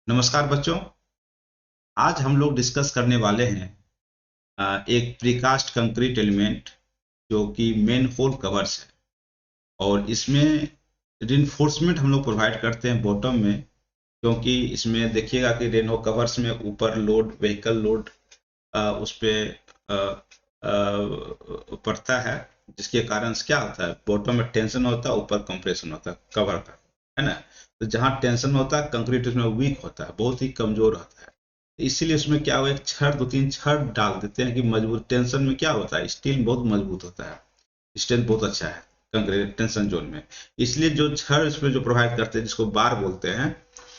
नमस्कार बच्चों। आज हम लोग डिस्कस करने वाले हैं एक प्रीकास्ट कंक्रीट एलिमेंट जो कि मेन होल कवर्स है और इसमें रिइंफोर्समेंट हम लोग प्रोवाइड करते हैं बॉटम में, क्योंकि इसमें देखिएगा कि रेनो कवर्स में ऊपर लोड व्हीकल लोड उस पे अ, पड़ता है, जिसके कारण से क्या होता है, बॉटम में टेंशन होता है, ऊपर कंप्रेशन होता है कवर का, है ना। तो जहाँ टेंशन होता है कंक्रीट उसमें वीक होता है, बहुत ही कमजोर होता है। इसीलिए उसमें क्या हुआ, एक छड़ दो तीन छड़ डाल देते हैं कि मजबूत, टेंशन में क्या होता है, स्टील बहुत मजबूत होता है, स्ट्रेंथ बहुत अच्छा है कंक्रीट टेंशन जोन में। इसलिए जो छड़ इसमें जो प्रोवाइड करते हैं, जिसको बार बोलते हैं,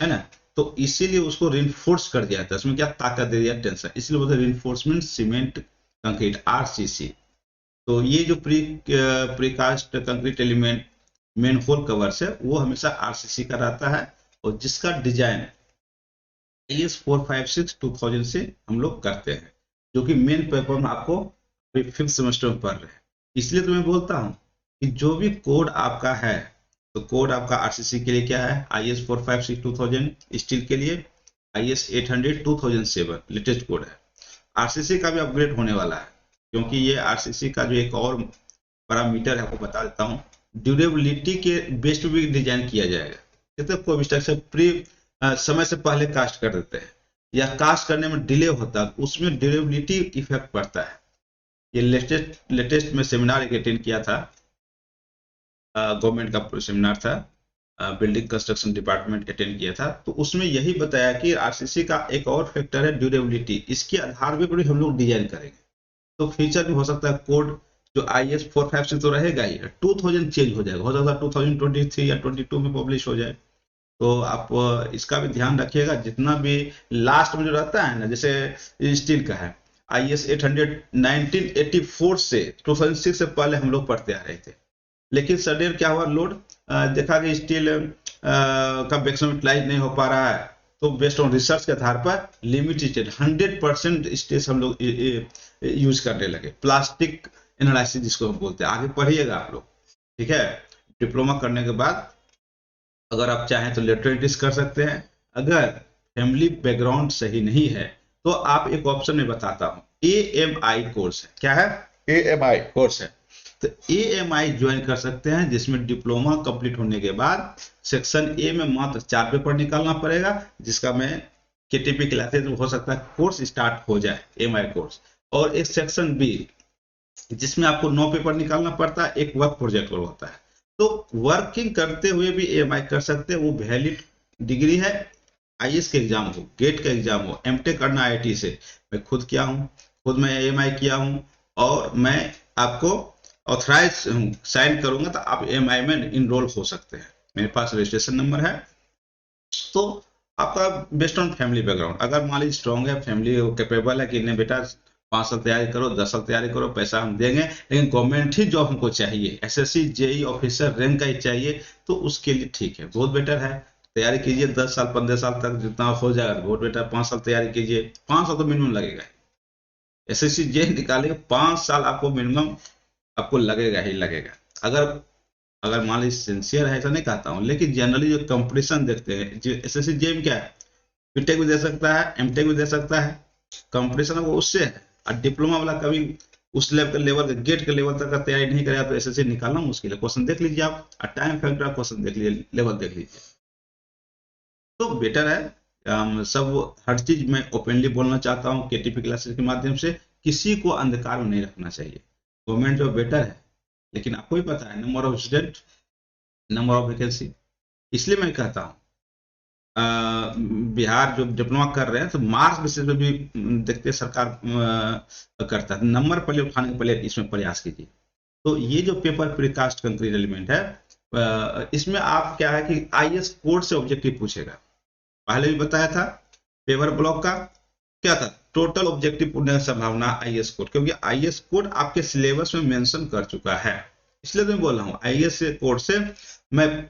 है ना, तो इसीलिए उसको रिइंफोर्स कर दिया जाता है। उसमें क्या ताकत दे दिया, टेंशन, इसलिए बोलते हैं रिइंफोर्समेंट सीमेंट कंक्रीट, आरसीसी। तो ये जो precast concrete element main whole covers है वो हमेशा आरसीसी का रहता है, और जिसका डिजाइन IS 456/2000 से हम लोग करते हैं, जो कि मेन पेपर में आपको फिफ्थ सेमेस्टर में पढ़ रहे हैं। इसलिए तो मैं बोलता हूँ कि जो भी कोड आपका है, तो कोड आपका आरसीसी के लिए क्या है, IS 456/2000 स्टील के लिए, IS 800/2007 लेटेस्ट कोड है। आरसीसी का भी अपग्रेड होने वाला है, क्योंकि ये आरसीसी का जो एक और पैरामीटर है आपको बता देता हूँ। ड्यूरेबिलिटी के बेस्ड भी डिजाइन किया जाएगा। जैसे कोई स्ट्रक्चर प्री समय से पहले कास्ट कर देते हैं या कास्ट करने में डिले होता है, उसमें ड्यूरेबिलिटी इफेक्ट पड़ता है। ये लेटेस्ट लेटेस्ट में सेमिनार एक अटेंड किया था, गवर्नमेंट का सेमिनार था, बिल्डिंग कंस्ट्रक्शन डिपार्टमेंट अटेंड किया था, तो उसमें यही बताया कि आरसीसी का एक और फैक्टर है ड्यूरेबिलिटी। इसके आधार पर हम लोग डिजाइन करेंगे, तो फ्यूचर में हो सकता है कोड जो IS 456 तो रहेगा ही, 2000 चेंज हो सकता है 2023 या 22 में पब्लिश हो जाए। तो आप इसका भी ध्यान रखिएगा। जितना भी लास्ट में जो रहता है ना, जैसे स्टील का है, IS 800 1984 से 2006 से पहले हम लोग पढ़ते आ रहे थे, लेकिन सडन क्या हुआ, लोड देखा कि स्टील का मैक्सिमम यूटिलाइज नहीं हो पा रहा है, तो बेस्ड ऑन रिसर्च के आधार पर लिमिटेड 100% स्टेज हम लोग यूज करने लगे। प्लास्टिक एनालिसिस जिसको हम बोलते हैं, आगे पढ़िएगा आप लोग, ठीक है। डिप्लोमा करने के बाद अगर आप चाहें तो लेटरेटिस कर सकते हैं। अगर फैमिली बैकग्राउंड सही नहीं है तो आप एक ऑप्शन में बताता हूँ, AMI कोर्स है। क्या है, AMI कोर्स है। तो AMI ज्वाइन कर सकते हैं, जिसमें डिप्लोमा कंप्लीट होने के बाद सेक्शन ए में मात्र 4 पेपर निकालना पड़ेगा, जिसका मैं KTP क्लासेज हो सकता है कोर्स स्टार्ट हो जाए, AMI कोर्स। और एक सेक्शन बी जिसमें आपको 9 पेपर निकालना पड़ता है, एक वर्क प्रोजेक्ट और होता है। तो वर्किंग करते हुए भी AMI कर सकते हैं, वो वैलिड डिग्री है। IS के एग्जाम हो, गेट का एग्जाम हो, एमटेक करना IIT से, मैं खुद किया हूँ, खुद मैं AMI किया हूँ, और मैं आपको ऑथराइज हूँ, साइन करूंगा तो आप AMI में इनरोल हो सकते हैं। मेरे पास रजिस्ट्रेशन नंबर है। तो आपका बेस्ड ऑन फैमिली बैकग्राउंड, अगर मान लीजिए स्ट्रॉन्ग है, फैमिली कैपेबल है कि नहीं बेटा 5 साल तैयारी करो, 10 साल तैयारी करो, पैसा हम देंगे, लेकिन गवर्नमेंट ही जॉब हमको चाहिए, SSC JE ऑफिसर रैंक का ही चाहिए, तो उसके लिए ठीक है, बहुत बेटर है। तैयारी कीजिए 10 साल 15 साल तक, जितना हो जाएगा बहुत बेटर। 5 साल तैयारी कीजिए, 5 साल तो मिनिमम लगेगा। SSC JE निकालेगा, 5 साल आपको मिनिमम आपको लगेगा ही लगेगा। अगर अगर मान लीजिए सिंसियर है, ऐसा नहीं कहता हूँ, लेकिन जनरली जो कंपटीशन देखते हैं, जो SSC JE में क्या है, बीटेक भी दे सकता है, एमटेक भी दे सकता है, कंपटीशन वो उससे है। और डिप्लोमा वाला कभी उस लेवल के गेट के लेवल तक का तैयारी नहीं करेगा, तो SSC निकालना मुश्किल है। क्वेश्चन देख लीजिए आप, और टाइम फैक्टर क्वेश्चन देख लीजिए, लेवल देख लीजिए, तो बेटर है। सब हर चीज मैं ओपनली बोलना चाहता हूँ KTP क्लासेस के माध्यम से, किसी को अंधकार में नहीं रखना चाहिए। गवर्नमेंट जॉब बेटर है, लेकिन आपको ही पता है number of student, number of vacancy. इसलिए मैं कहता हूँ बिहार जो डिप्लोमा कर रहे हैं, तो मार्क्स बेसिस पे भी देखते हैं सरकार करता है, नंबर पहले उठाने के पहले इसमें प्रयास कीजिए। तो ये जो पेपर प्रीकास्ट कंक्रीट एलिमेंट है, इसमें आप क्या है कि IS कोड से ऑब्जेक्टिव पूछेगा। पहले भी बताया था, पेपर ब्लॉक का क्या था, टोटल ऑब्जेक्टिव पूछने की संभावना IS कोड, क्योंकि IS कोड आपके सिलेबस में मेंशन कर चुका है। इसलिए तो मैं बोल रहा हूँ IS कोड से मैं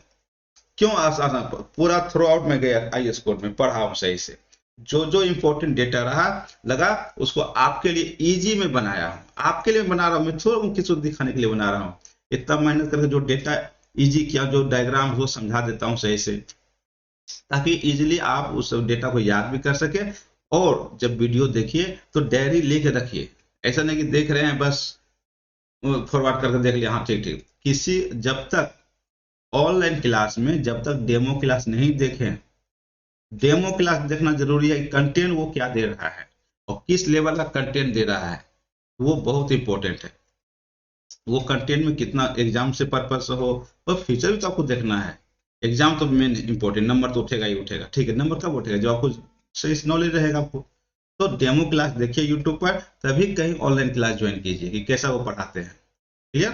क्यों आसान, पूरा थ्रू आउट में गया IS कोड में, पढ़ा हूं सही से, जो जो इंपॉर्टेंट डेटा रहा लगा, उसको आपके लिए इजी में बनाया हूं, आपके लिए बना रहा हूं मैं, थोड़ा किसी को दिखाने के लिए बना रहा हूं। इतना मेहनत करके जो डेटा इजी किया, जो डायग्राम वो समझा देता हूं सही से, ताकि इजीली आप उस डेटा को याद भी कर सके। और जब वीडियो देखिए तो डायरी लेके रखिए, ऐसा नहीं कि देख रहे हैं बस फॉरवर्ड करके देख लिया, हाँ ठीक ठीक। किसी जब तक ऑनलाइन क्लास में जब तक डेमो क्लास नहीं देखें, डेमो क्लास देखना जरूरी है, कंटेंट वो क्या दे रहा है और किस लेवल का कंटेंट दे रहा है, वो बहुत इंपॉर्टेंट है। वो कंटेंट में कितना एग्जाम से पर्पज हो, और फ्यूचर भी तो आपको देखना है। एग्जाम तो मेन इंपॉर्टेंट, नंबर तो उठेगा ही उठेगा, ठीक है। नंबर कब उठेगा, जब आपको सही नॉलेज रहेगा आपको। तो डेमो क्लास देखिए यूट्यूब पर, तभी कहीं ऑनलाइन क्लास ज्वाइन कीजिए कि कैसा वो पढ़ाते हैं। क्लियर।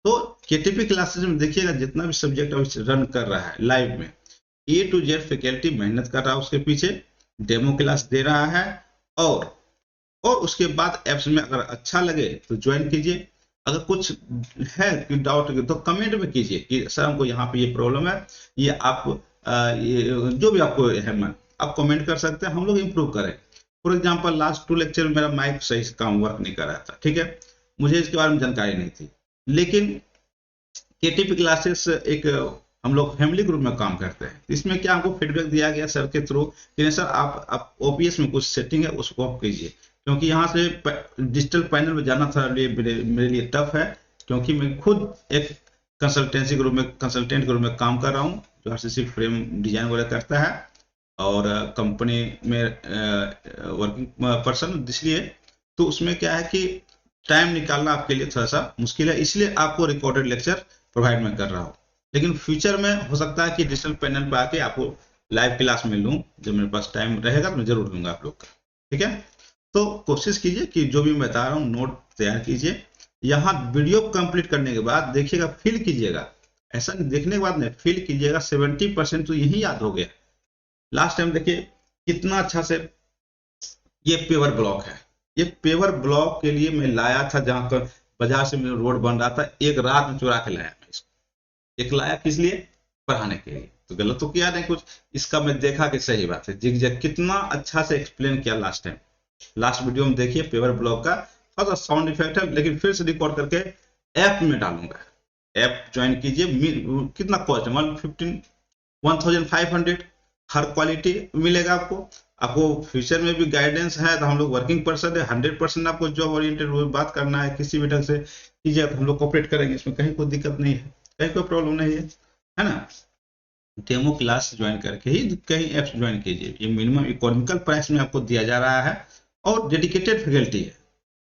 तो केटीपी क्लासेस में देखिएगा जितना भी सब्जेक्ट रन कर रहा है लाइव में, ए टू जेड फैकल्टी मेहनत कर रहा है उसके पीछे, डेमो क्लास दे रहा है। और उसके बाद ऐप्स में अगर अच्छा लगे तो ज्वाइन कीजिए। अगर कुछ है कि डाउट तो कमेंट में कीजिए कि सर हमको यहाँ पे ये प्रॉब्लम है, ये आप ये जो भी आपको है मन, आप कमेंट कर सकते हैं, हम लोग इम्प्रूव करें। फॉर एग्जाम्पल लास्ट 2 लेक्चर में मेरा माइक सही से काम वर्क नहीं कर रहा था, ठीक है, मुझे इसके बारे में जानकारी नहीं थी। लेकिन केटीपी क्लासेस एक हम लोग फैमिली ग्रुप में काम करते हैं, इसमें क्या हमको फीडबैक दिया गया सर के थ्रू कि सर आप ओपीएस में कुछ सेटिंग है उसको आप कीजिए, क्योंकि यहाँ से डिजिटल पैनल में जाना था मेरे लिए टफ है, क्योंकि मैं खुद एक कंसल्टेंसी ग्रुप में कंसल्टेंट ग्रुप में काम कर रहा हूँ जो आरसीसी फ्रेम डिजाइन वगैरह करता है, और कंपनी में वर्किंग पर्सन, इसलिए तो उसमें क्या है कि टाइम निकालना आपके लिए थोड़ा सा मुश्किल है, इसलिए आपको रिकॉर्डेड लेक्चर प्रोवाइड मैं कर रहा हूँ। लेकिन फ्यूचर में हो सकता है कि डिजिटल पैनल पे आके आपको लाइव क्लास में लूँ, जब मेरे पास टाइम रहेगा तो मैं जरूर लूंगा आप लोग का, ठीक है। तो कोशिश कीजिए कि जो भी मैं बता रहा हूँ नोट तैयार कीजिए। यहाँ वीडियो कंप्लीट करने के बाद देखिएगा, फील कीजिएगा, ऐसा देखने के बाद नहीं, फील कीजिएगा 70% तो यही याद हो गया। लास्ट टाइम देखिए कितना अच्छा से ये पेवर ब्लॉक है, ये पेवर ब्लॉक के लिए मैं लाया था, जहां पर बाजार से मेरा रोड बन रहा था, एक रात में चुरा के लाया मैं इसको। एक लाया किस लिए, पढ़ाने के लिए, तो गलत तो किया नहीं कुछ। इसका मैं देखा कि सही बात है, जिग जैग कितना अच्छा से एक्सप्लेन किया लास्ट टाइम। लास्ट वीडियो में देखिए पेवर ब्लॉक का थोड़ा सा साउंड इफेक्ट है, लेकिन फिर से रिकॉर्ड करके ऐप में डालूंगा। ऐप ज्वाइन कीजिए, कितना कॉस्ट है, 1500 हर क्वालिटी मिलेगा आपको। आपको फ्यूचर में भी गाइडेंस है, तो हम लोग वर्किंग पर्सन है, 100% आपको जॉब ओरिएंटेड बात करना है, किसी भी ढंग से कीजिए तो हम लोग कोऑपरेट करेंगे, इसमें कहीं कोई दिक्कत नहीं है, कहीं कोई प्रॉब्लम नहीं है ना। डेमो क्लास ज्वाइन करके ही कहीं एप्स ज्वाइन कीजिए, ये मिनिमम इकोनॉमिकल प्राइस में आपको दिया जा रहा है, और डेडिकेटेड फैकल्टी है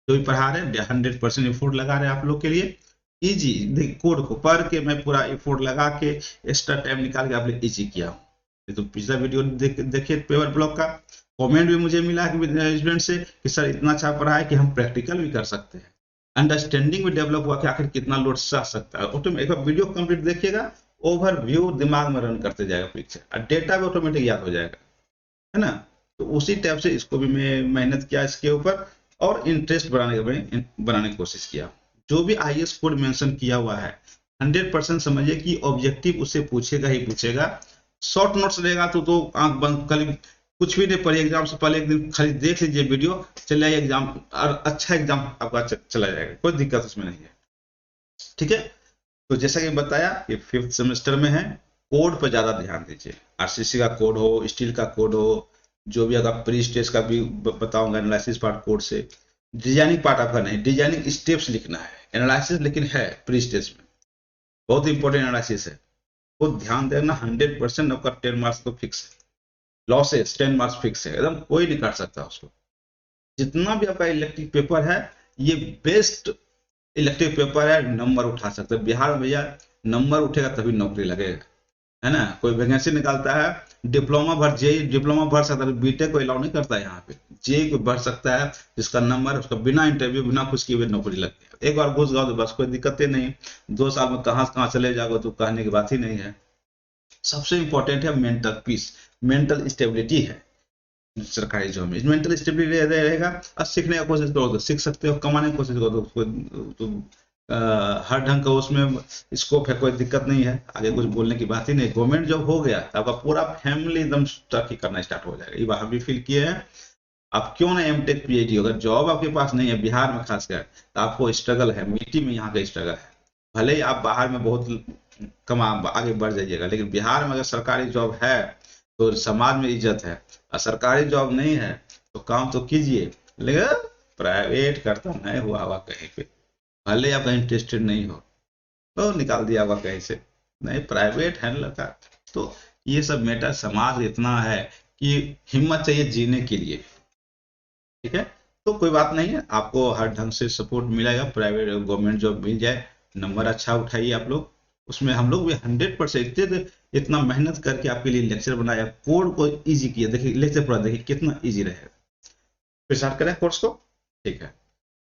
जो भी पढ़ा रहे हैं, 100% एफोर्ट लगा रहे हैं आप लोग के लिए। इजी कोड को पढ़ के मैं पूरा एफोर्ट लगा के एक्स्ट्रा टाइम निकाल के आप लोग इजी किया हूँ। ये तो पिछला वीडियो देखिए पेपर ब्लॉक का, कमेंट भी मुझे मिला कि स्टूडेंट से कि सर इतना अच्छा पढ़ा है कि हम प्रैक्टिकल भी कर सकते हैं, अंडरस्टैंडिंग भी डेवलप हुआ कि आखिर कितना लोड सह सकता है। ऑटोमेटिक एक बार वीडियो कंप्लीट देखिएगा, ओवरव्यू दिमाग में रन करते जाएगा पिक्चर, और डेटा भी ऑटोमेटिक याद हो जाएगा, है ना। तो उसी टाइप से इसको भी मैं मेहनत किया इसके ऊपर, और इंटरेस्ट बनाने की कोशिश किया। जो भी आईएएस कोड मेंशन किया हुआ है 100% समझिए कि ऑब्जेक्टिव उससे पूछेगा ही पूछेगा। शॉर्ट नोट्स रहेगा तो आंख बंद कल कुछ भी नहीं पढ़िए, एग्जाम से पहले एक दिन खाली देख लीजिए वीडियो, चले आइए एग्जाम, और अच्छा एग्जाम आपका चला जाएगा, कोई दिक्कत उसमें नहीं है, ठीक है। तो जैसा कि बताया ये 5th सेमेस्टर में है, कोड पर ज्यादा ध्यान दीजिए। आरसीसी का कोड हो, स्टील का कोड हो, जो भी अगर प्री स्टेज का भी बताऊंगा, एनालिसिस पार्ट कोड से, डिजाइनिंग पार्ट आपका नहीं, डिजाइनिंग स्टेप्स लिखना है, एनालिसिस लेकिन है प्री स्टेज में, बहुत इंपॉर्टेंट एनालिसिस है, तो ध्यान देना। 100% आपका 10 मार्क्स तो फिक्स है, लॉसेस 10 मार्क्स फिक्स है एकदम, कोई नहीं काट सकता उसको। जितना भी आपका इलेक्टिव पेपर है, ये बेस्ट इलेक्टिव पेपर है, नंबर उठा सकते हैं बिहार में भैया। नंबर उठेगा तभी नौकरी लगेगा, है ना। कोई वैकेंसी निकालता है, डिप्लोमा भर जेई डिप्लोमा भर सकता है, बीटेक को अलाउ नहीं करता है यहाँ पे, जेई को भर सकता है, जिसका नंबर उसका बिना इंटरव्यू बिना कुछ किए हुए नौकरी लग गया। एक बार घुस गया तो बस कोई दिक्कत ही नहीं, 2 साल में कहाँ कहाँ चले जाओगे तो कहने की बात ही नहीं है। सबसे इंपॉर्टेंट है मेंटल पीस, मेंटल स्टेबिलिटी है सरकारी जॉब में। मेंटल स्टेबिलिटी रहेगा, और सीखने का कोशिश करो तो सीख सकते हो, कमाने की कोशिश करो तो हर ढंग का उसमें स्कोप है, कोई दिक्कत नहीं है, आगे कुछ बोलने की बात ही नहीं। गवर्नमेंट जॉब हो गया तो आपका पूरा फैमिली एकदम तरक्की करना स्टार्ट हो जाएगा, ये बात हम भी फील किए हैं। आप क्यों ना एमटेक पीएचडी, अगर जॉब आपके पास नहीं है बिहार में खासकर, तो आपको स्ट्रगल है, मिट्टी में यहाँ का स्ट्रगल है। भले ही आप बाहर में बहुत कमा आगे बढ़ जाइएगा, लेकिन बिहार में अगर सरकारी जॉब है तो समाज में इज्जत है। और सरकारी जॉब नहीं है तो काम तो कीजिए, लेकिन प्राइवेट करता नहीं हुआ हुआ कहीं पे, भले आप इंटरेस्टेड नहीं हो तो निकाल दिया होगा कहीं से, नहीं प्राइवेट है लड़का। तो ये सब मैटर समाज इतना है कि हिम्मत चाहिए जीने के लिए, ठीक है। तो कोई बात नहीं है, आपको हर ढंग से सपोर्ट मिलेगा, प्राइवेट गवर्नमेंट जॉब मिल जाए, नंबर अच्छा उठाइए आप लोग। उसमें हम लोग भी 100% इतना मेहनत करके आपके लिए लेक्चर बनाया, कोड को इजी किया, देखिए लेक्चर पूरा देखिए कितना इजी रहेगा। फिर स्टार्ट करें कोर्स को, ठीक है।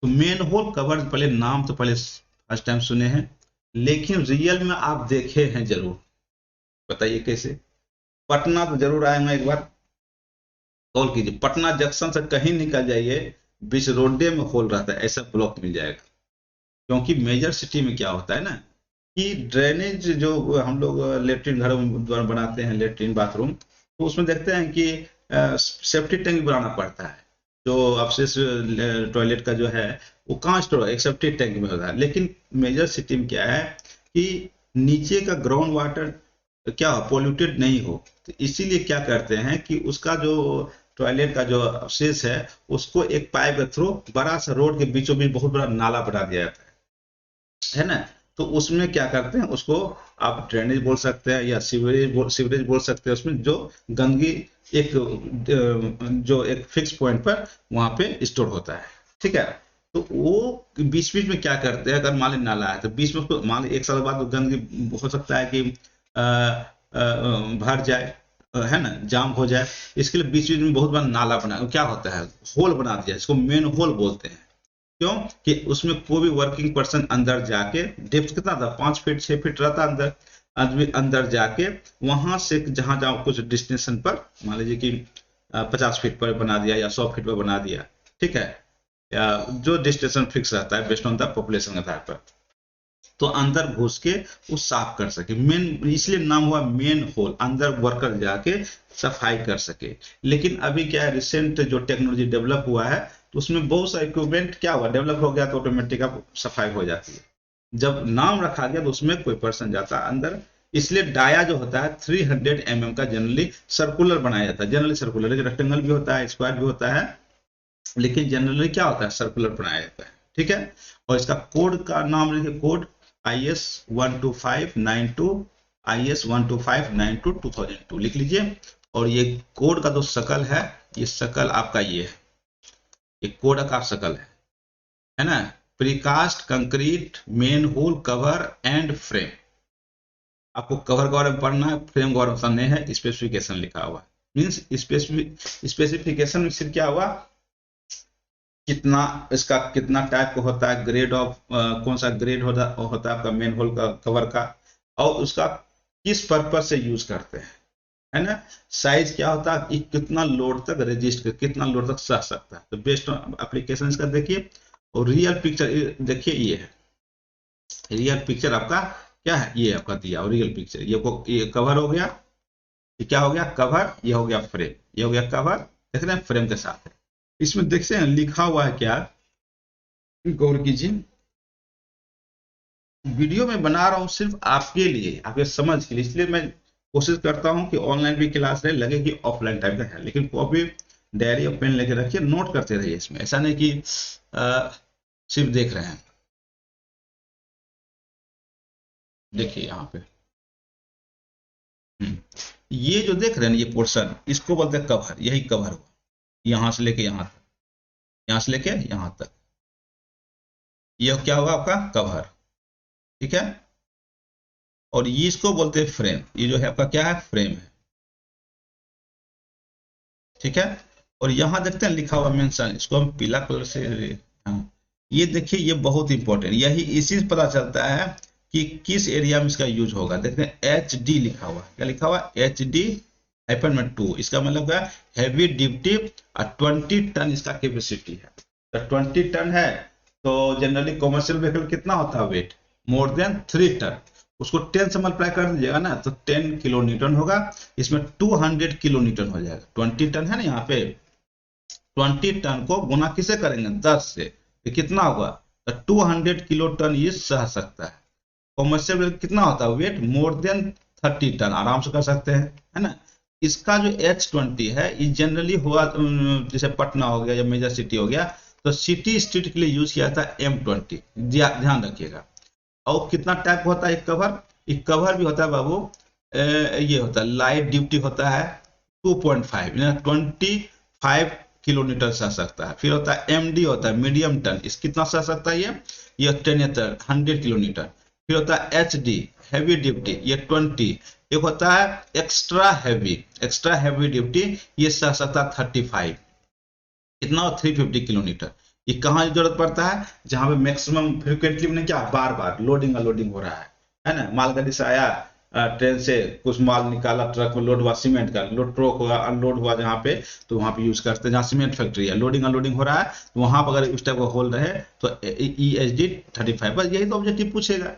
तो मेन होल कवर, पहले नाम तो पहले फर्स्ट टाइम सुने हैं, लेकिन रियल में आप देखे हैं जरूर, बताइए कैसे। पटना तो जरूर आएंगे, एक बार कॉल कीजिए, पटना जंक्शन से कहीं निकल जाइए, बीच रोडे में होल रहता है, ऐसा ब्लॉक मिल जाएगा। क्योंकि मेजर सिटी में क्या होता है ना कि ड्रेनेज जो हम लोग लेटरिन घरों में बनाते हैं, लेटरिन बाथरूम, तो उसमें देखते हैं कि सेफ्टी टैंक बनाना पड़ता है, जो अपशिष्ट टॉयलेट का जो है वो कहाँ स्टोर है, एक सेफ्टी टैंक में होता है। लेकिन मेजर सिटी में क्या है कि नीचे का ग्राउंड वाटर क्या हो, पोल्यूटेड नहीं हो, तो इसीलिए क्या करते हैं कि उसका जो टॉयलेट का जो अवशेष है उसको एक पाइप के थ्रू बड़ा सा रोड के बीचों बीच बहुत बड़ा नाला बना दिया जाता है ना। तो उसमें क्या करते हैं, उसको आप ड्रेनेज बोल सकते हैं या सीवरेज बोल सकते हैं। उसमें जो गंदगी एक जो एक फिक्स पॉइंट पर वहां पे स्टोर होता है, ठीक है। तो वो बीच बीच में क्या करते हैं, अगर मान ली नाला है तो बीच में उसको मान ली 1 साल बाद गंदगी हो सकता है कि भर जाए, है ना, जाम हो जाए। इसके लिए बीच बीच में बहुत बड़ा नाला बना, क्या होता है, होल बना दिया, इसको मेन होल बोलते हैं। क्यों कि उसमें कोई भी वर्किंग पर्सन अंदर जाके, डेप्थ कितना था, 5 फीट 6 फीट रहता अंदर, आदमी अंदर जाके वहां से जहां जहां कुछ डिस्टेंशन पर, मान लीजिए कि 50 फीट पर बना दिया या 100 फीट पर बना दिया, ठीक है, या जो डिस्टेंशन फिक्स रहता है बेस्ड ऑन द पॉपुलेशन के आधार पर, तो अंदर घुस के वो साफ कर सके। मेन इसलिए नाम हुआ मेन होल, अंदर वर्कर जाके सफाई कर सके। लेकिन अभी क्या है, रिसेंट जो टेक्नोलॉजी डेवलप हुआ है तो उसमें बहुत सारा इक्विपमेंट क्या हुआ, डेवलप हो गया, तो ऑटोमेटिक आप सफाई हो जाती है। जब नाम रखा गया तो उसमें कोई पर्सन जाता है अंदर, इसलिए डाया जो होता है 300 mm का जनरली सर्कुलर बनाया जाता है, जनरली सर्कुलर, लेकिन रेक्टेंगल भी होता है, स्क्वायर भी होता है, लेकिन जनरली क्या होता है, सर्कुलर बनाया जाता है, ठीक है। और इसका कोड का नाम लिखिए, कोड IS 12592, IS 12592 2002 लिख लीजिए। और ये कोड का जो शकल है, ये शकल आपका ये है, ये कोड का शकल है ना। Precast concrete main whole cover and frame, आपको कवर के बारे में पढ़ना है, फ्रेम के बारे में समझना है, स्पेसिफिकेशन लिखा हुआ मीन्स स्पेसिफिकेशन में सिर्फ क्या हुआ, कितना इसका कितना टाइप का होता है, ग्रेड ऑफ कौन सा ग्रेड होता है आपका मेन होल का कवर का, और उसका किस पर्पज से यूज करते हैं, है ना। साइज क्या होता है, कितना लोड तक रेजिस्ट, कितना लोड तक सह सकता है, तो बेस्ड ऑन एप्लीकेशन इसका देखिए। और रियल पिक्चर देखिए, ये है रियल पिक्चर आपका, क्या है, ये आपका दिया और रियल पिक्चर, ये कवर हो गया, ये क्या हो गया कवर, ये हो गया फ्रेम, ये हो गया कवर, देख रहे हैं फ्रेम के साथ है। इसमें देखते हैं लिखा हुआ है क्या, गौर कीजिए। वीडियो में बना रहा हूं सिर्फ आपके लिए, आपके समझ के लिए, इसलिए मैं कोशिश करता हूं कि ऑनलाइन भी क्लास रहे, लगे कि ऑफलाइन टाइप का है, लेकिन कॉपी डायरी और पेन लेके रखिए, नोट करते रहिए इसमें, ऐसा नहीं कि सिर्फ देख रहे हैं। देखिए यहाँ पे ये जो देख रहे हैं ये पोर्शन, इसको बोलते हैं कवर, यही कवर हुआ, यहां से लेके यहां तक, यहां से लेके यहां तक, ये क्या होगा आपका कवर, ठीक है। और ये इसको बोलते हैं फ्रेम, ये जो है आपका क्या है, फ्रेम है, ठीक है। और यहां देखते हैं लिखा हुआ मेंशन, इसको हम पीला कलर से, हाँ, ये देखिए ये बहुत इंपॉर्टेंट, यही इसी से पता चलता है कि किस एरिया में इसका यूज होगा। देखते हैं HD लिखा हुआ, क्या लिखा हुआ, HD-2, इसका मतलब है हैवी ड्यूटी, और 20 टन इसका कैपेसिटी है। तो 20 टन है, तो जनरली कॉमर्शियल व्हीकल कितना होता है वेट, मोर देन 3 टन, उसको 10 से मल्टीप्लाई कर दीजिएगा ना, तो 10 किलो न्यूटन होगा, इसमें 200 किलो न्यूटन हो जाएगा। 20 टन है ना यहाँ पे, 20 टन को गुना किसे करेंगे, 10 से, तो कितना होगा, तो 200 किलो टन ये सह सकता है। कॉमर्शियल कितना होता है वेट, मोर देन 30 टन आराम से कर सकते हैं, है ना। इसका जो H20 है ये जनरली हुआ जैसे पटना हो गया या मेजर सिटी हो गया तो सिटी स्ट्रीट के लिए यूज किया था M20, ध्यान रखिएगा। और कितना टाइप होता है एक कवर, एक कवर भी होता है बाबू, ये होता है लाइट ड्यूटी होता है 2.5 यानी 25 किलोमीटर सह सकता है। फिर होता है MD होता है मीडियम टन, इस कितना सह सकता है ये 100 किलोमीटर। फिर होता है HD हैवी ड्यूटी, ये 20। एक होता है एक्स्ट्रा हैवी ड्यूटी, ये सह सकता है 35, इतना 350 किलोमीटर। ये कहाँ जरूरत पड़ता है, जहां पे मैक्सिमम फ्रिक्वेंटली मैंने क्या बार बार लोडिंग अनलोडिंग हो रहा है ना। मालगाड़ी से आया, ट्रेन से कुछ माल निकाला, ट्रक में लोड हुआ, सीमेंट का लोड ट्रक हुआ, अनलोड हुआ जहाँ पे, तो वहां पे यूज करते हैं। जहाँ सीमेंट फैक्ट्री है, लोडिंग अनलोडिंग हो रहा है, तो वहां पर अगर उस टाइप का होल रहे तो ESD 35। बस यही तो ऑब्जेक्टिव पूछेगा।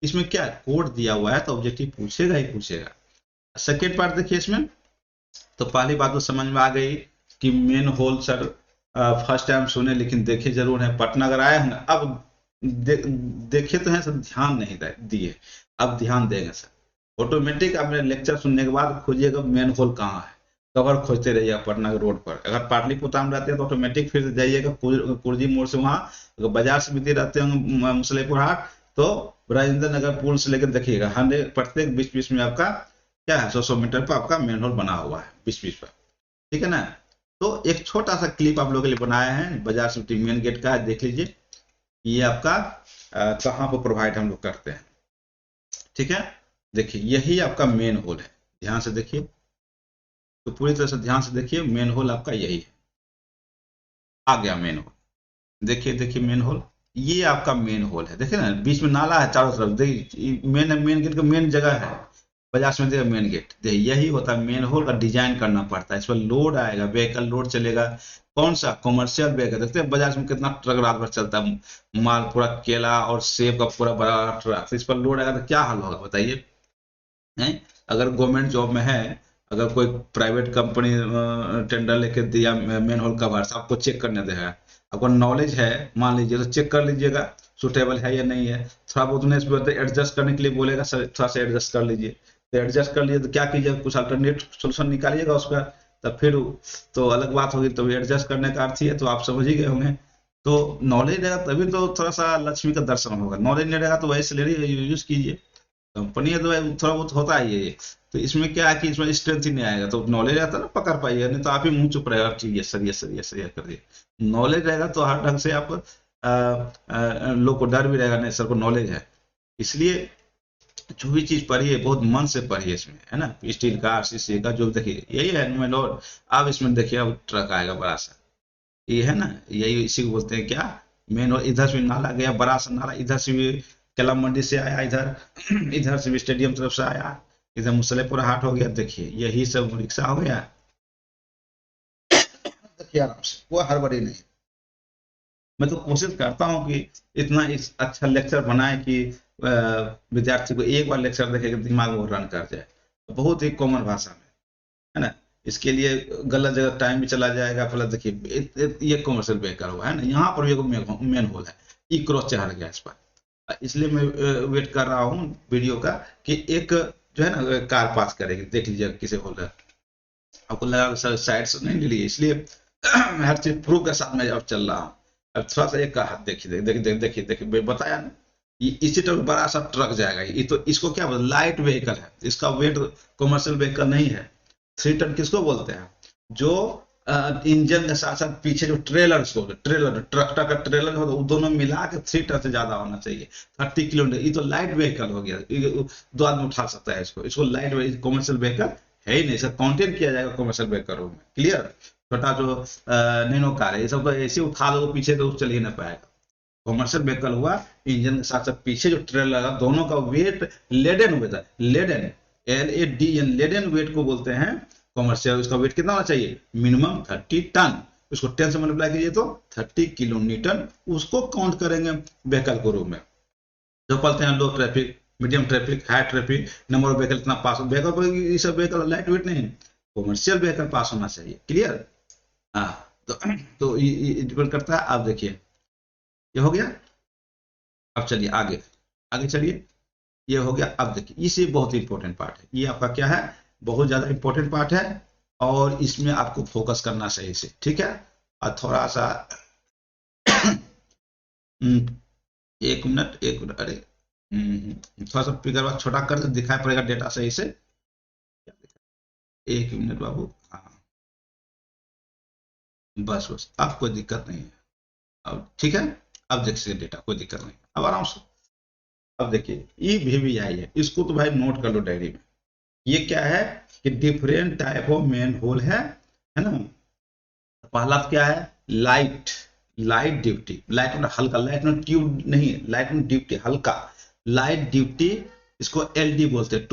इसमें क्या कोड दिया हुआ है तो ऑब्जेक्टिव पूछेगा ही पूछेगा। सेकेंड पार्ट देखिए इसमें, तो पहली बात तो समझ में आ गई कि main whole sir first time सुने लेकिन देखे जरूर है, पटना अगर आए होंगे। अब देखे तो हैं सर, ध्यान नहीं दिए, अब ध्यान देंगे सर। ऑटोमेटिक आपने लेक्चर सुनने के बाद खोजिएगा मेन होल कहाँ है, कवर खोजते रहिएगा पटना के रोड पर। अगर पाटलिपुत्र में रहते हैं तो ऑटोमेटिक फिर जाइएगा कुर्जी मोड़ से, वहां अगर बाजार समिति रहते होंगे मुसलेपुर हाट तो राजेंद्र नगर पुल से लेकर देखिएगा 100 प्रत्येक 20-20 में आपका क्या है 100 मीटर पर आपका मेन होल बना हुआ है 20-20 पर, ठीक है ना। तो एक छोटा सा क्लिप आप लोगों के लिए बनाया है बाजार समिति मेन गेट का, देख लीजिए। ये आपका कहाँ पर प्रोवाइड हम लोग करते हैं, ठीक है। देखिए यही आपका मेन होल है, ध्यान से देखिए, तो पूरी तरह से ध्यान से देखिए, मेन होल आपका यही है। आ गया मेन होल, देखिए देखिए मेन होल, ये आपका मेन होल है। देखिए ना बीच में नाला है चारों तरफ, देखिए मेन गेट का मेन जगह है बाजार समिति का मेन गेट। देखिए यही होता है मेन होल का डिजाइन करना पड़ता है। इस पर लोड आएगा, व्हीकल लोड चलेगा, कौन सा कमर्शियल व्हीकल। देखते हैं बाजार में कितना ट्रक रात भर चलता है, माल पूरा केला और सेब का पूरा बड़ा ट्रक, तो इस पर लोड आएगा तो क्या हाल होगा बताइए। अगर गवर्नमेंट जॉब में है, अगर कोई प्राइवेट कंपनी टेंडर लेके दिया मेन होल कवर, आपको चेक करने देगा, आपको नॉलेज है मान लीजिए तो चेक कर लीजिएगा सुटेबल है या नहीं है। थोड़ा बहुत उन्हें एडजस्ट करने के लिए बोलेगा, सर थोड़ा सा एडजस्ट कर लीजिए, तो एडजस्ट कर लीजिए तो क्या कीजिएगा, कुछ अल्टरनेट सोल्यूशन निकालिएगा उसका, तब फिर तो अलग बात होगी। तो एडजस्ट करने का अर्थ ही है, तो आप समझ ही गए होंगे। तो नॉलेज रहेगा तभी तो थोड़ा सा लक्ष्मी का दर्शन होगा, नॉलेज नहीं रहेगा तो वही सैलरी यूज कीजिए। कंपनी है तो थोड़ा बहुत होता है ये। तो इसमें क्या है कि इसमें स्ट्रेंथ ही नहीं आएगा, तो नॉलेज रहता है ना पकड़ पाइएगा, नहीं तो आप ही मुंह चुप रहेगा, ठीक है सर ये सर ये सर ये कर दिए। नॉलेज रहेगा तो हर ढंग से आप लोग को डर भी रहेगा, नहीं सर को नॉलेज है। इसलिए जो भी चीज पढ़िए बहुत मन से पढ़िए इसमें, है ना। स्टील का RCC का जो देखिए यही है मेन होल। अब इसमें देखिए अब ट्रक आएगा बड़ा सा, ये है ना, यही इसी को बोलते हैं क्या मेन होल। इधर से भी नाला गया बड़ा सा नाला, इधर से भी केला मंडी से आया, इधर इधर से भी स्टेडियम तरफ से आया, इधर मुसलेपुर हाट हो गया। देखिए यही सब रिक्शा हो गया, देखिए आराम से, कोई हड़बड़ी नहीं। मैं तो कोशिश करता हूँ कि इतना इस अच्छा लेक्चर बनाए कि विद्यार्थी को एक बार लेक्चर देखे कि दिमाग में रन कर जाए, बहुत ही कॉमन भाषा में, है ना। इसके लिए गलत जगह टाइम भी चला जाएगा। प्लस देखिए ये कॉमर्शियल व्हीकल हुआ है ना, यहाँ पर भी मेन होल है, ई क्रॉस चढ़ गया इस पर। इसलिए मैं वेट कर रहा हूँ वीडियो का कि एक जो है ना कार पास करेगी, देख लीजिएगा किसे होल है। आपको लगा साइड से नहीं ले लिए, इसलिए हर चीज प्रूफ के साथ में अब चल रहा हूँ। अब थोड़ा सा एक हाथ देखिए देखिए देखिए देखिए बताया ना, ये इसी तरह बड़ा सा ट्रक जाएगा, ये तो इसको क्या बोलते, लाइट व्हीकल है, इसका वेट कमर्शियल व्हीकल नहीं है। 3 टन किसको बोलते हैं, जो इंजन के साथ साथ पीछे जो ट्रेलर, इसको ट्रेलर ट्रक का ट्रेलर हो, तो दोनों मिला के 3 टन से ज्यादा होना चाहिए, 30 किलोमीटर। ये तो लाइट व्हीकल हो गया, 2 आदमी उठा सकता है इसको, इसको लाइट कमर्शियल व्हीकल है ही नहीं, इसका काउंटेड किया जाएगा कमर्शियल व्हीकल में। क्लियर। छोटा जो नैनो कार है ये सब तो ऐसे उठा दो पीछे तो चल ही ना पाएगा। कमर्शियल व्हीकल हुआ, इंजन के साथ साथ पीछे जो ट्रेलर है, दोनों का वेट लेडन होता है, लेडन LADN लेडन वेट को बोलते हैं कमर्शियल। उसका वेट कितना होना चाहिए, मिनिमम 30 टन। उसको 10 से मल्टीप्लाई कीजिए तो 30 किलोमीटर, उसको काउंट करेंगे व्हीकल के रूप में। जो बोलते हैं low traffic, medium traffic, high traffic, number of vehicle इतना पास, व्हीकल ये सब व्हीकल लाइट वेट नहीं, कमर्शियल व्हीकल पास होना चाहिए। क्लियर। हाँ, तो ये डिपेंड करता है। आप देखिए ये हो गया। अब चलिए आगे, आगे चलिए, ये हो गया। अब देखिए इसे बहुत इंपॉर्टेंट पार्ट है, ये आपका क्या है, बहुत ज्यादा इंपॉर्टेंट पार्ट है और इसमें आपको फोकस करना सही से, ठीक है। और थोड़ा सा एक मिनट, अरे थोड़ा सा फिगर छोटा कर दिखाई पड़ेगा डेटा सही से। एक मिनट बाबू, हाँ बस बस, अब कोई दिक्कत नहीं है। अब ठीक है, अब देख सकते डेटा, कोई दिक्कत नहीं, अब आराम से। अब देखिए ये VVI है, इसको तो भाई नोट कर लो डायरी में। ये क्या है कि different type of main whole है ना। पहला क्या है, लाइट, लाइट ड्यूटी, लाइट में हल्का, लाइट में ट्यूब नहीं, लाइट में ड्यूटी हल्का, लाइट ड्यूटी, इसको LD बोलते हैं।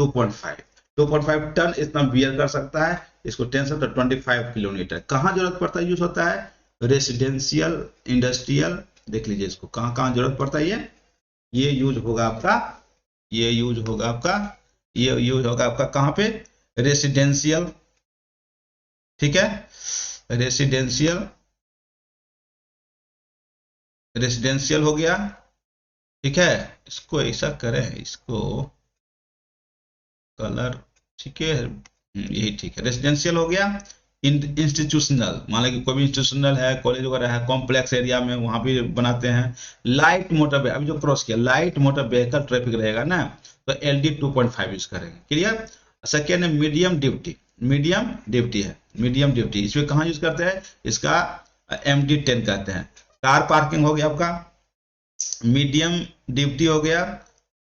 2.5 टन इतना बियर कर सकता है। इसको टेंशन तो 25 किलोमीटर। कहाँ जरूरत पड़ता है, यूज होता है रेसिडेंशियल, इंडस्ट्रियल, देख लीजिए इसको कहाँ कहाँ जरूरत पड़ता है। ये यूज होगा आपका, ये यूज होगा आपका, ये यूज होगा आपका कहाँ पे, रेसिडेंशियल, ठीक है, रेसिडेंशियल, रेसिडेंशियल हो गया, ठीक है। इसको ऐसा करें, इसको कलर, ठीक है, यही ठीक है, रेसिडेंशियल हो गया। इंस्टीट्यूशनल, मान लो कि कोई भी इंस्टीट्यूशनल है, कॉलेज वगैरह है, कॉम्प्लेक्स एरिया में वहां भी बनाते हैं। लाइट मोटर, अभी जो क्रॉस किया, लाइट मोटर व्हीकल ट्रैफिक रहेगा ना, तो LD 2.5 यूज करेंगे, क्लियर। सेकेंड है मीडियम ड्यूटी, मीडियम ड्यूटी है, मीडियम ड्यूटी इसमें कहाँ यूज करते हैं, इसका MD 10 कहते हैं। कार पार्किंग हो गया आपका, मीडियम ड्यूटी हो गया।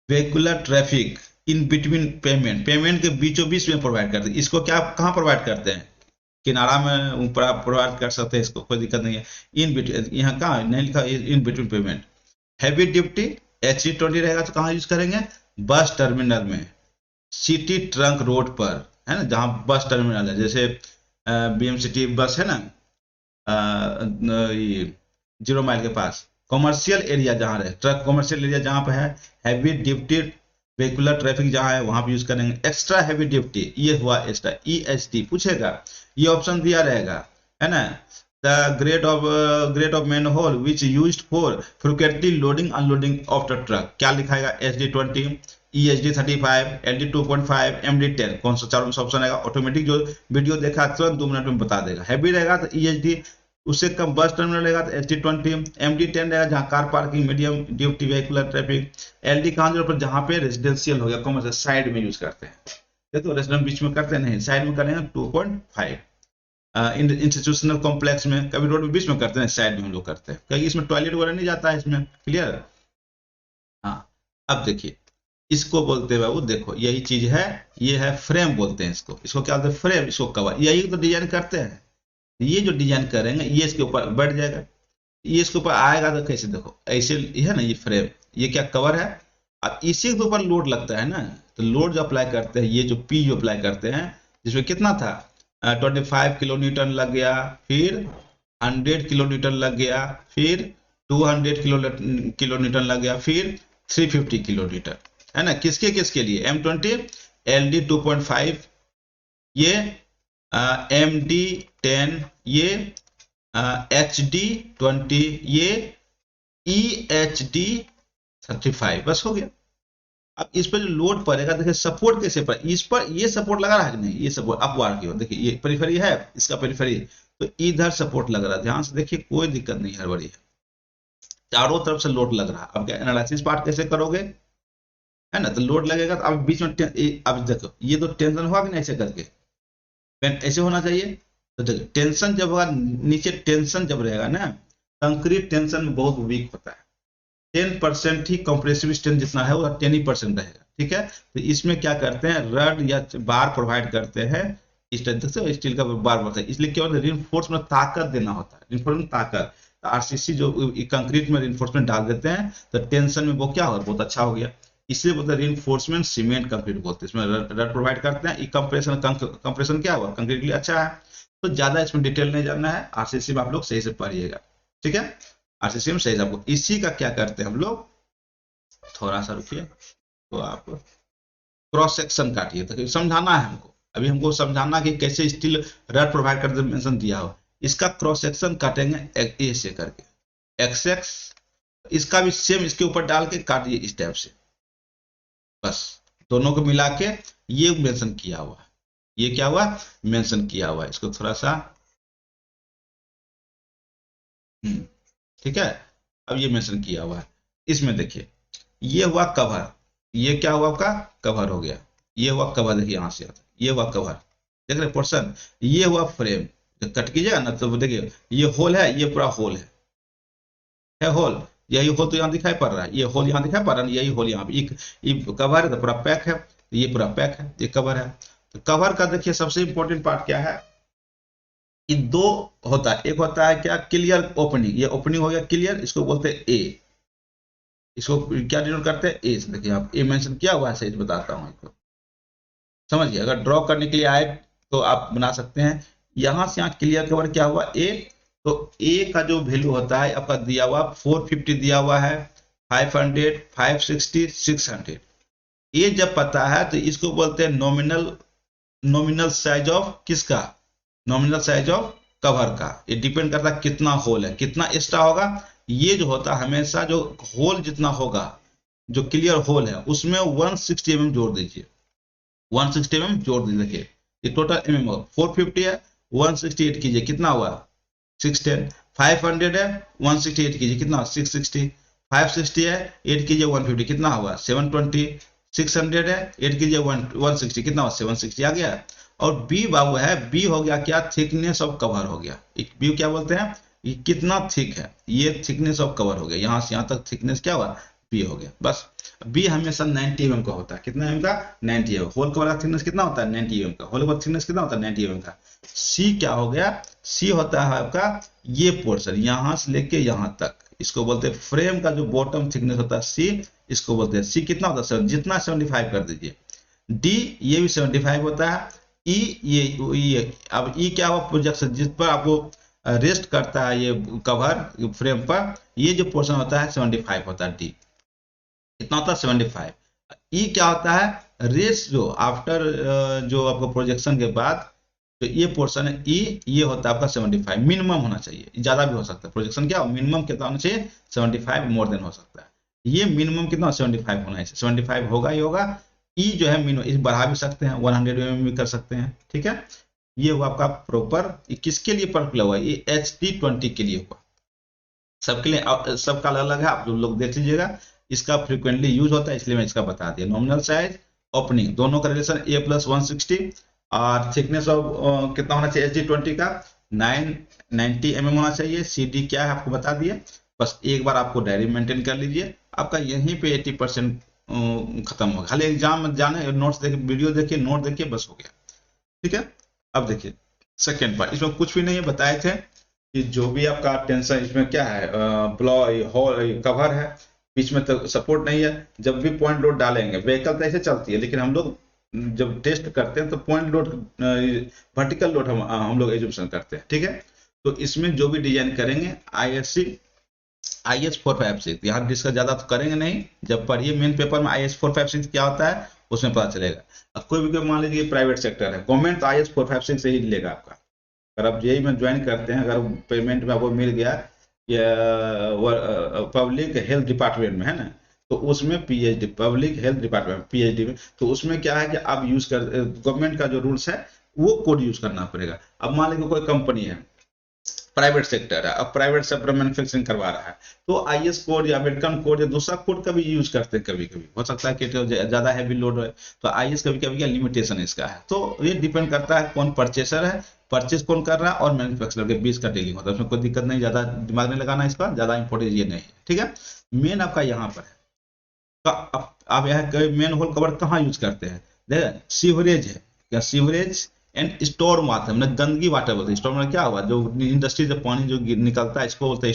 Vehicular traffic in between payment, payment के बीचों बीच में प्रोवाइड करते हैं। इसको क्या कहाँ प्रोवाइड करते हैं, किनारा में ऊपर प्रोवाइड कर सकते हैं, इसको कोई दिक्कत नहीं है। इन बिटवीन, यहाँ कहाँ नहीं लिखा, in between payment. Heavy duty HC20 रहेगा तो कहाँ यूज करेंगे, बस टर्मिनल में, सिटी ट्रंक रोड पर, है ना, जहाँ बस टर्मिनल है, जैसे BMCT बस है ना, 0 माइल के पास। कॉमर्शियल एरिया जहाँ रहे, ट्रक कॉमर्शियल एरिया जहाँ पे है। हैवी ड्यूटी वेहिकुलर ट्रैफिक जहाँ है वहां पे यूज करेंगे। एक्स्ट्रा हैवी ड्यूटी, ये हुआ एक्स्ट्रा, EHT पूछेगा, ये ऑप्शन दिया रहेगा, है ना। The grade of manhole which used for frequently loading unloading of the truck, क्या लिखाएगा, HD20, EHD 35, LD 2.5, MD 10, कौन सा चारों में ऑप्शन आएगा। ऑटोमेटिक जो वीडियो देखा तुरंत 2 मिनट में बता देगा। हैवी रहेगा तो EHD, उससे कम बस टर्मिनल रहेगा तो HD20, MD 10 रहेगा जहाँ car parking, medium duty vehicular traffic. LD कहाँ जरूरत पर, जहाँ पे रेजिडेंशियल हो गया, कॉमर्शियल साइड में यूज करते हैं, तो रेजिडेंट बीच में करते नहीं, साइड में करेंगे 2.5। इंस्टीट्यूशनल कॉम्प्लेक्स में, कभी रोड में बीच में करते हैं, साइड में हम लोग करते हैं, क्योंकि इसमें टॉयलेट वगैरह नहीं जाता है इसमें, क्लियर। हाँ, अब देखिए इसको बोलते हैं बाबू, देखो यही चीज है, ये है फ्रेम बोलते हैं इसको, इसको क्या बोलते हैं, फ्रेम, इसको कवर, यही तो डिजाइन करते हैं। ये जो डिजाइन करेंगे ये इसके ऊपर बैठ जाएगा, ये इसके ऊपर आएगा तो कैसे, देखो ऐसे है ना, ये फ्रेम, ये क्या कवर है। अब इसी के ऊपर लोड लगता है ना, तो लोड जो अप्लाई करते हैं, ये जो P जो अप्लाई करते हैं, जिसमें कितना था, 25 किलो न्यूटन लग गया, फिर 100 किलो न्यूटन लग गया, फिर 200 किलो न्यूटन लग गया, फिर 350 किलो न्यूटन, है ना। किसके किसके लिए, M20, LD 2.5, ये MD 10, ये HD20, ये EHD 35, बस हो गया। अब इस पर जो लोड पड़ेगा, देखिए सपोर्ट कैसे पर, इस पर ये सपोर्ट लगा रहा है कि नहीं, ये सपोर्ट अपवार की ओर, देखिए ये पेरिफेरी है, इसका पेरिफेरी, तो इधर सपोर्ट लग रहा है, ध्यान से देखिए, कोई दिक्कत नहीं, हड़बड़ी है, चारों तरफ से लोड लग रहा है। अब क्या एनालिसिस पार्ट कैसे करोगे, है ना, तो लोड लगेगा, तो अब बीच में अब देखो ये तो टेंशन हुआ कि नहीं, ऐसे करके ऐसे होना चाहिए। तो देखो टेंशन जब होगा नीचे, टेंशन जब रहेगा ना, कंक्रीट टेंशन में बहुत वीक होता है, 10% ही कंप्रेसिव स्ट्रेंथ जितना है वो 10% रहेगा, ठीक है। तो इसमें क्या करते हैं, रड या बार प्रोवाइड करते हैं, इस तरह से स्टील का बार बनता है, इसलिए क्या होता है, रिइंफोर्स में ताकत देना होता है, रिइंफोर्स में ताकत। तो RCC जो कंक्रीट में रिइंफोर्समेंट डाल देते हैं, तो टेंशन में वो क्या होगा, बहुत अच्छा हो गया, इसलिए बोलते हैं रिइंफोर्समेंट सीमेंट कंक्रीट बोलते हैं। इसमें रड प्रोवाइड करते हैं, कंप्रेशन क्या हुआ, कंक्रीट के लिए अच्छा है। तो ज्यादा इसमें डिटेल नहीं जानना है, RCC में आप लोग सही से पढ़िएगा, ठीक है। RCC में सही से आपको, इसी का क्या करते हैं हम लोग, थोड़ा सा रुकिए, तो आप क्रॉस सेक्शन काटिए, तो समझाना है हमको, अभी हमको समझाना कि कैसे स्टील रड प्रोवाइड करते मेंशन दिया हो, इसका क्रॉस सेक्शन काटेंगे ऐसे करके, XX, इसका भी सेम इसके ऊपर डाल के काटिए इस टाइप से, बस दोनों को मिला के ये मेंशन किया हुआ है, ये क्या हुआ, मेंशन किया हुआ है। इसको थोड़ा सा ठीक है, अब ये मेंशन किया हुआ है। इसमें देखिए ये हुआ कवर, ये क्या हुआ आपका कवर हो गया, ये हुआ कवर, देखिए यहां से आता ये हुआ कवर, देख रहे पोर्शन, ये हुआ फ्रेम। जब कट कीजिएगा ना तो देखिए ये होल है, ये पूरा होल है होल, यही होल तो यहाँ दिखाई पड़ रहा है, ये होल यहाँ दिखाई पड़ रहा है, यही होल यहाँ पे ये कवर है तो पूरा पैक है, ये पूरा पैक है, ये कवर है। तो कवर का देखिए सबसे इंपॉर्टेंट पार्ट क्या है कि दो होता है, एक होता है क्या क्लियर ओपनिंग, ये ओपनिंग हो गया क्लियर, इसको बोलते हैं ए, इसको क्या डिनोट करते हैं ए से। देखिए आप ए मेंशन किया हुआ है, सही बताता हूँ इसको, समझिए अगर ड्रॉ करने के लिए आए तो आप बना सकते हैं। यहां से यहाँ क्लियर कवर क्या हुआ ए, तो ए का जो वैल्यू होता है आपका दिया हुआ 450 दिया हुआ है, 500, 560, 600। ये जब पता है तो इसको बोलते हैं नॉमिनल साइज ऑफ किसका, नॉमिनल साइज ऑफ कवर का। ये डिपेंड करता है कितना होल है, कितना एक्स्ट्रा होगा। ये जो होता है हमेशा जो होल जितना होगा, जो क्लियर होल है उसमें 160 mm जोड़ दीजिए, 160 mm जोड़ दीजिए। देखिए ये टोटल mm होगा, 450 है 168 कीजिए कितना हुआ 610, 500 है 168 कीजिए कितना 660, 560 है 8 कीजिए 150 कितना हुआ 720, 600 है 8 कीजिए 160 कितना हुआ 760 आ गया। और बी बाबू है, बी हो गया क्या थिकनेस ऑफ कवर हो गया, बी क्या बोलते हैं ये कितना थिक है, ये थिकनेस ऑफ कवर हो गया, यहां से यहां तक थिकनेस क्या हुआ बी हो गया बस। बी हमेशा 90 mm का होता है, कितना mm का 90 mm, होल कवर का थिकनेस कितना होता है 90 mm का, होल कवर थिकनेस कितना होता है 90 mm का। सी क्या हो गया, सी होता है आपका ये पोर्शन यहां से लेके यहां तक, इसको बोलते हैं फ्रेम का जो बॉटम थिकनेस होता है सी, इसको बोलते हैं सी कितना होता है जितना 75 कर दीजिए। डी ये भी 75 होता है। ई ये अब ई क्या हुआ प्रोजेक्शन जिस पर आपको रेस्ट करता है ये कवर फ्रेम पर, ये जो पोर्शन होता है 75 होता है, डी कितना होता है 75। ई क्या होता है रेस्ट जो आफ्टर जो आपको प्रोजेक्शन के बाद तो ये पोर्शन है ई, ये होता है आपका 75, मिनिमम होना चाहिए, ज्यादा भी हो सकता है, प्रोजेक्शन क्या हो मिनिमम कितना होना चाहिए 75, मोर देन हो सकता है, ये मिनिमम कितना 75 होना चाहिए, 75 होगा ही होगा। ई जो है मिनिमम इस बढ़ा भी सकते हैं 100 mm भी कर सकते हैं, ठीक है। ये हुआ आपका प्रॉपर, किसके लिए पर्टिकुलर हुआ ये HD20 के लिए हुआ, सबके लिए सबका अलग अलग है, आप जो लोग देख लीजिएगा, इसका फ्रिक्वेंटली यूज होता है इसलिए मैं इसका बता दिया। नॉमिनल साइज ओपनिंग दोनों का रिलेशन A+160 और थिकनेस ऑफ कितना होना चाहिए HD20 का 990 mm होना चाहिए। CD क्या है आपको बता दिए, बस एक बार आपको डायरी मेंटेन कर लीजिए, आपका यहीं पे 80% खत्म होगा। खाली एग्जाम में जाने नोट्स देखिए, वीडियो देखिए, नोट देखिए, बस हो गया, ठीक है। अब देखिए सेकेंड पार्ट, इसमें कुछ भी नहीं है, बताए थे कि जो भी आपका टेंशन इसमें क्या है कवर है, बीच में तो सपोर्ट नहीं है। जब भी पॉइंट लोड डालेंगे व्हीकल तो ऐसे चलती है, लेकिन हम लोग जब टेस्ट करते हैं तो पॉइंट लोड वर्टिकल लोड हम लोग एज्यूम्शन करते हैं, ठीक है। तो इसमें जो भी डिजाइन करेंगे IS 456, यहाँ डिस्कस ज्यादा तो करेंगे नहीं, जब पढ़िए मेन पेपर में IS 456 क्या होता है उसमें पता चलेगा। अब कोई भी कोई मान लीजिए प्राइवेट सेक्टर है, गवर्नमेंट तो IS 456 से ही लेगा आपका। अगर आप जेई में ज्वाइन करते हैं, अगर पेमेंट में आपको मिल गया या पब्लिक हेल्थ डिपार्टमेंट में है ना, तो उसमें PhD public health department PhD में, तो उसमें क्या है कि आप यूज कर गवर्नमेंट का जो रूल्स है वो कोड यूज करना पड़ेगा। अब मान लीजिए कोई कंपनी है प्राइवेट सेक्टर है, अब प्राइवेट सेक्टर मैन्युफैक्चरिंग करवा रहा है, तो IS कोड या अमेरिकन कोड या दूसरा कोड का भी यूज करते हैं, कभी कभी हो सकता है कि ज्यादा हैवी लोड है तो IS कभी कभी क्या लिमिटेशन इसका है। तो ये डिपेंड करता है कौन परचेसर है, परचेस कौन कर रहा है और मैन्युफैक्चरर के बीच का डीलिंग होता है, उसमें कोई दिक्कत नहीं, ज्यादा दिमाग नहीं लगाना, इसका ज्यादा इंपॉर्टेंट ये नहीं है, ठीक है। मेन आपका यहाँ पर है, तो आप यहाँ मेन होल कवर कहाँ यूज करते हैं, देखिए सीवरेज है या सीवरेज एंड स्टॉर्म वाटर, मतलब गंदगी वाटर बोलते हैं। स्टॉर्म में क्या हुआ जो इंडस्ट्री से पानी जो निकलता है इसको बोलते हैं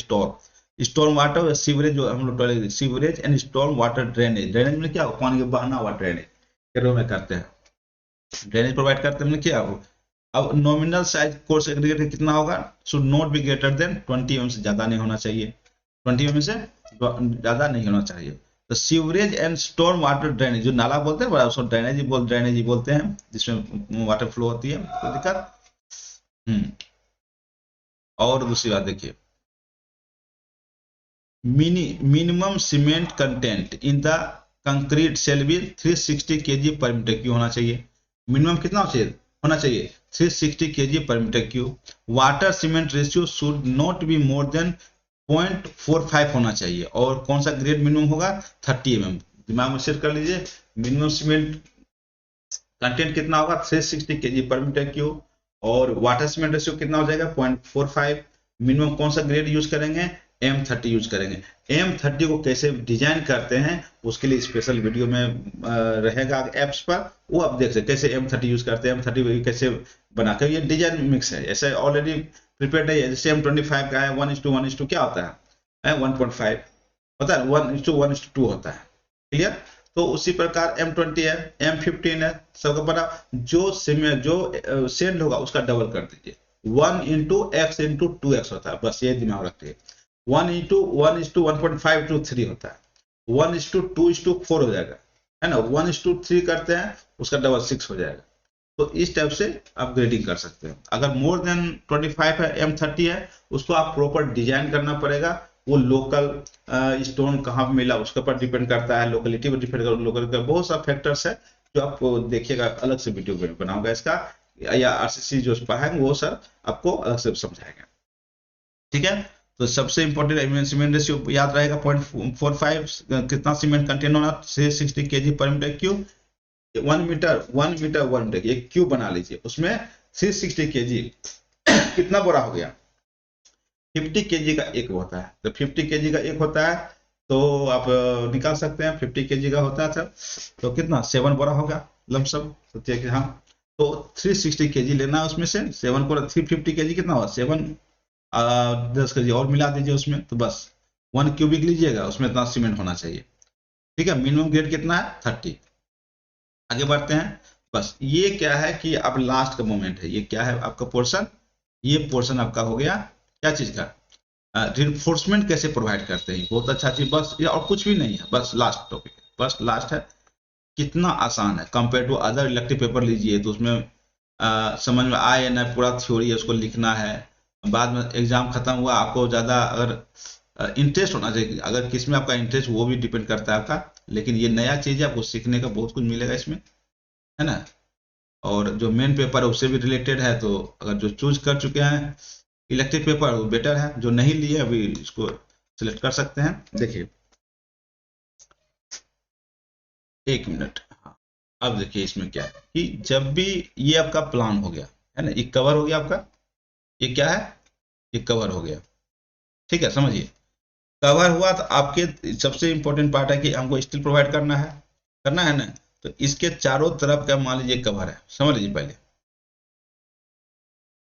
स्टॉर्म वाटर या सीवरेज, जो हम लोग sewerage and storm water drainage, drainage में क्या पानी का बहना हुआ ड्रेनेज में करते हैं, ड्रेनेज प्रोवाइड करते हैं क्या हो। अब नॉमिनल साइज कोर्स एग्रीगेट कितना होगा, should not be greater than 20 mm से ज्यादा नहीं होना चाहिए, 20 mm से ज्यादा नहीं होना चाहिए। तो sewerage and storm water drainage, जो नाला बोलते हैं उसको ड्रेनेज ही बोलते हैं, जिसमें वाटर फ्लो होती है, कोई दिक्कत। और दूसरी बात देखिए, minimum cement content in the concrete shall be 360 kg पर मीटर क्यूब होना चाहिए। मिनिमम कितना चाहिए होना चाहिए 360 kg per meter cube। Water cement ratio should not be more than 0.45 होना चाहिए। और कौन सा ग्रेड मिनिमम होगा 30 mm। दिमाग में सेट कर लीजिए, मिनिमम सीमेंट कंटेंट कितना होगा 360 kg पर मीटर क्यूब, और वाटर सीमेंट रेशियो कितना हो जाएगा 0.45। मिनिमम कौन सा ग्रेड यूज करेंगे M30 यूज करेंगे। M30 को कैसे डिजाइन करते हैं उसके लिए स्पेशल वीडियो में रहेगा एप्स पर, वो आप देख सकते कैसे M30 यूज करते हैं, M30 कैसे बनाकर। ये डिजाइन मिक्स है, ऐसे ऑलरेडी प्रिपेयर्ड है। जैसे M25 का है 1:1:2 क्या होता है 1.5 होता है, 1:1:2 होता है। क्लियर। तो उसी प्रकार M20 है, M15 है, सबका बड़ा जो सेंड होगा उसका डबल कर दीजिए। 1x/2x होता है, बस ये दिमाग रखिए। 1:1:1.5 होता है, 1:2:4 हो जाएगा, है ना। 1:3 करते हैं उसका डबल 6 हो जाएगा। तो इस टाइप से आप ग्रेडिंग कर सकते हैं। अगर मोर देन 25 है M30 है, उसको आप प्रॉपर डिजाइन करना पड़ेगा। वो लोकल स्टोन कहाँ पे मिला उसके ऊपर डिपेंड करता है, लोकेलिटी पर डिपेंड करता है, लोकल का बहुत सा फैक्टर्स है जो आपको देखिएगा। अलग से वीडियो बनाऊंगा इसका, या RCC जो पढ़ाएंगे वो सर आपको अलग से समझाएंगे। ठीक है। तो सबसे इंपॉर्टेंट सीमेंट रेशियो याद रहेगा 0.45। कितना सीमेंट कंटेन होना 360 kg पर मीटर क्यूब। 1 मीटर एक क्यूब बना लीजिए, उसमें 360 kg कितना बोरा हो गया 50 kg का एक होता है। तो 50 kg का एक होता है तो आप निकाल सकते हैं 50 kg का होता है सर, तो कितना 7 बोरा होगा लमसम। सोचिए कि हाँ, तो 360 kg लेना है, उसमें से 7 को 350 kg कितना होगा 7 10 kg और मिला दीजिए उसमें, तो बस 1 क्यूबिक लीजिएगा, उसमें इतना सीमेंट होना चाहिए। ठीक है। मिनिमम ग्रेड कितना है 30। आगे बढ़ते हैं। बस ये क्या है कि अब लास्ट का मोमेंट है, ये क्या है आपका पोर्शन, ये पोर्शन आपका हो गया क्या चीज का रिइंफोर्समेंट कैसे प्रोवाइड करते हैं। बहुत अच्छा चीज, बस ये और कुछ भी नहीं है, बस लास्ट टॉपिक, बस लास्ट है। कितना आसान है compare to other elective paper लीजिए तो उसमें समझ में आए ना, पूरा थ्योरी है उसको लिखना है, बाद में एग्जाम खत्म हुआ आपको ज्यादा अगर इंटरेस्ट होना चाहिए, अगर किस में आपका इंटरेस्ट वो भी डिपेंड करता है आपका। लेकिन ये नया चीज है, आपको सीखने का बहुत कुछ मिलेगा इसमें, है ना। और जो मेन पेपर है उससे भी रिलेटेड है, तो अगर जो चूज कर चुके हैं इलेक्टिव पेपर वो बेटर है, जो नहीं लिए अभी इसको सिलेक्ट कर सकते हैं। देखिए 1 मिनट, हाँ। अब देखिए इसमें क्या है कि जब भी ये आपका प्लान हो गया है ना, ये कवर हो गया आपका, ये क्या है ये कवर हो गया। ठीक है, समझिए कवर हुआ तो आपके सबसे इंपॉर्टेंट पार्ट है कि हमको स्टील प्रोवाइड करना है ना। तो इसके चारों तरफ का मान लीजिए कवर है, समझ लीजिए पहले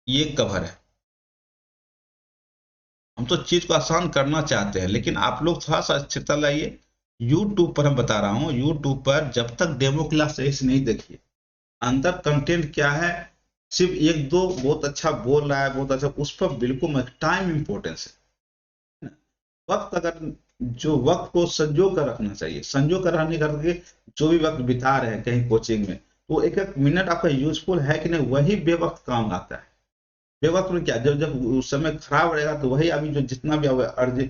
ये कवर है। हम तो चीज को आसान करना चाहते हैं, लेकिन आप लोग थोड़ा सा स्थिरता लाइए। यूट्यूब पर हम बता रहा हूँ, यूट्यूब पर जब तक डेमो क्लास सही से नहीं देखिए अंदर कंटेंट क्या है, सिर्फ एक दो बहुत अच्छा बोल रहा है बहुत अच्छा, उस पर बिल्कुल टाइम इंपॉर्टेंस है। वक्त अगर जो वक्त को संजो कर रखना चाहिए, संजो कर रहने करके जो भी वक्त बिता रहे हैं कहीं कोचिंग में, तो एक एक मिनट आपका यूजफुल है कि नहीं, वही बेवक्त काम आता है। बेवक्त में क्या, जब जब उस समय खराब रहेगा तो वही अभी जो जितना भी आप अर्न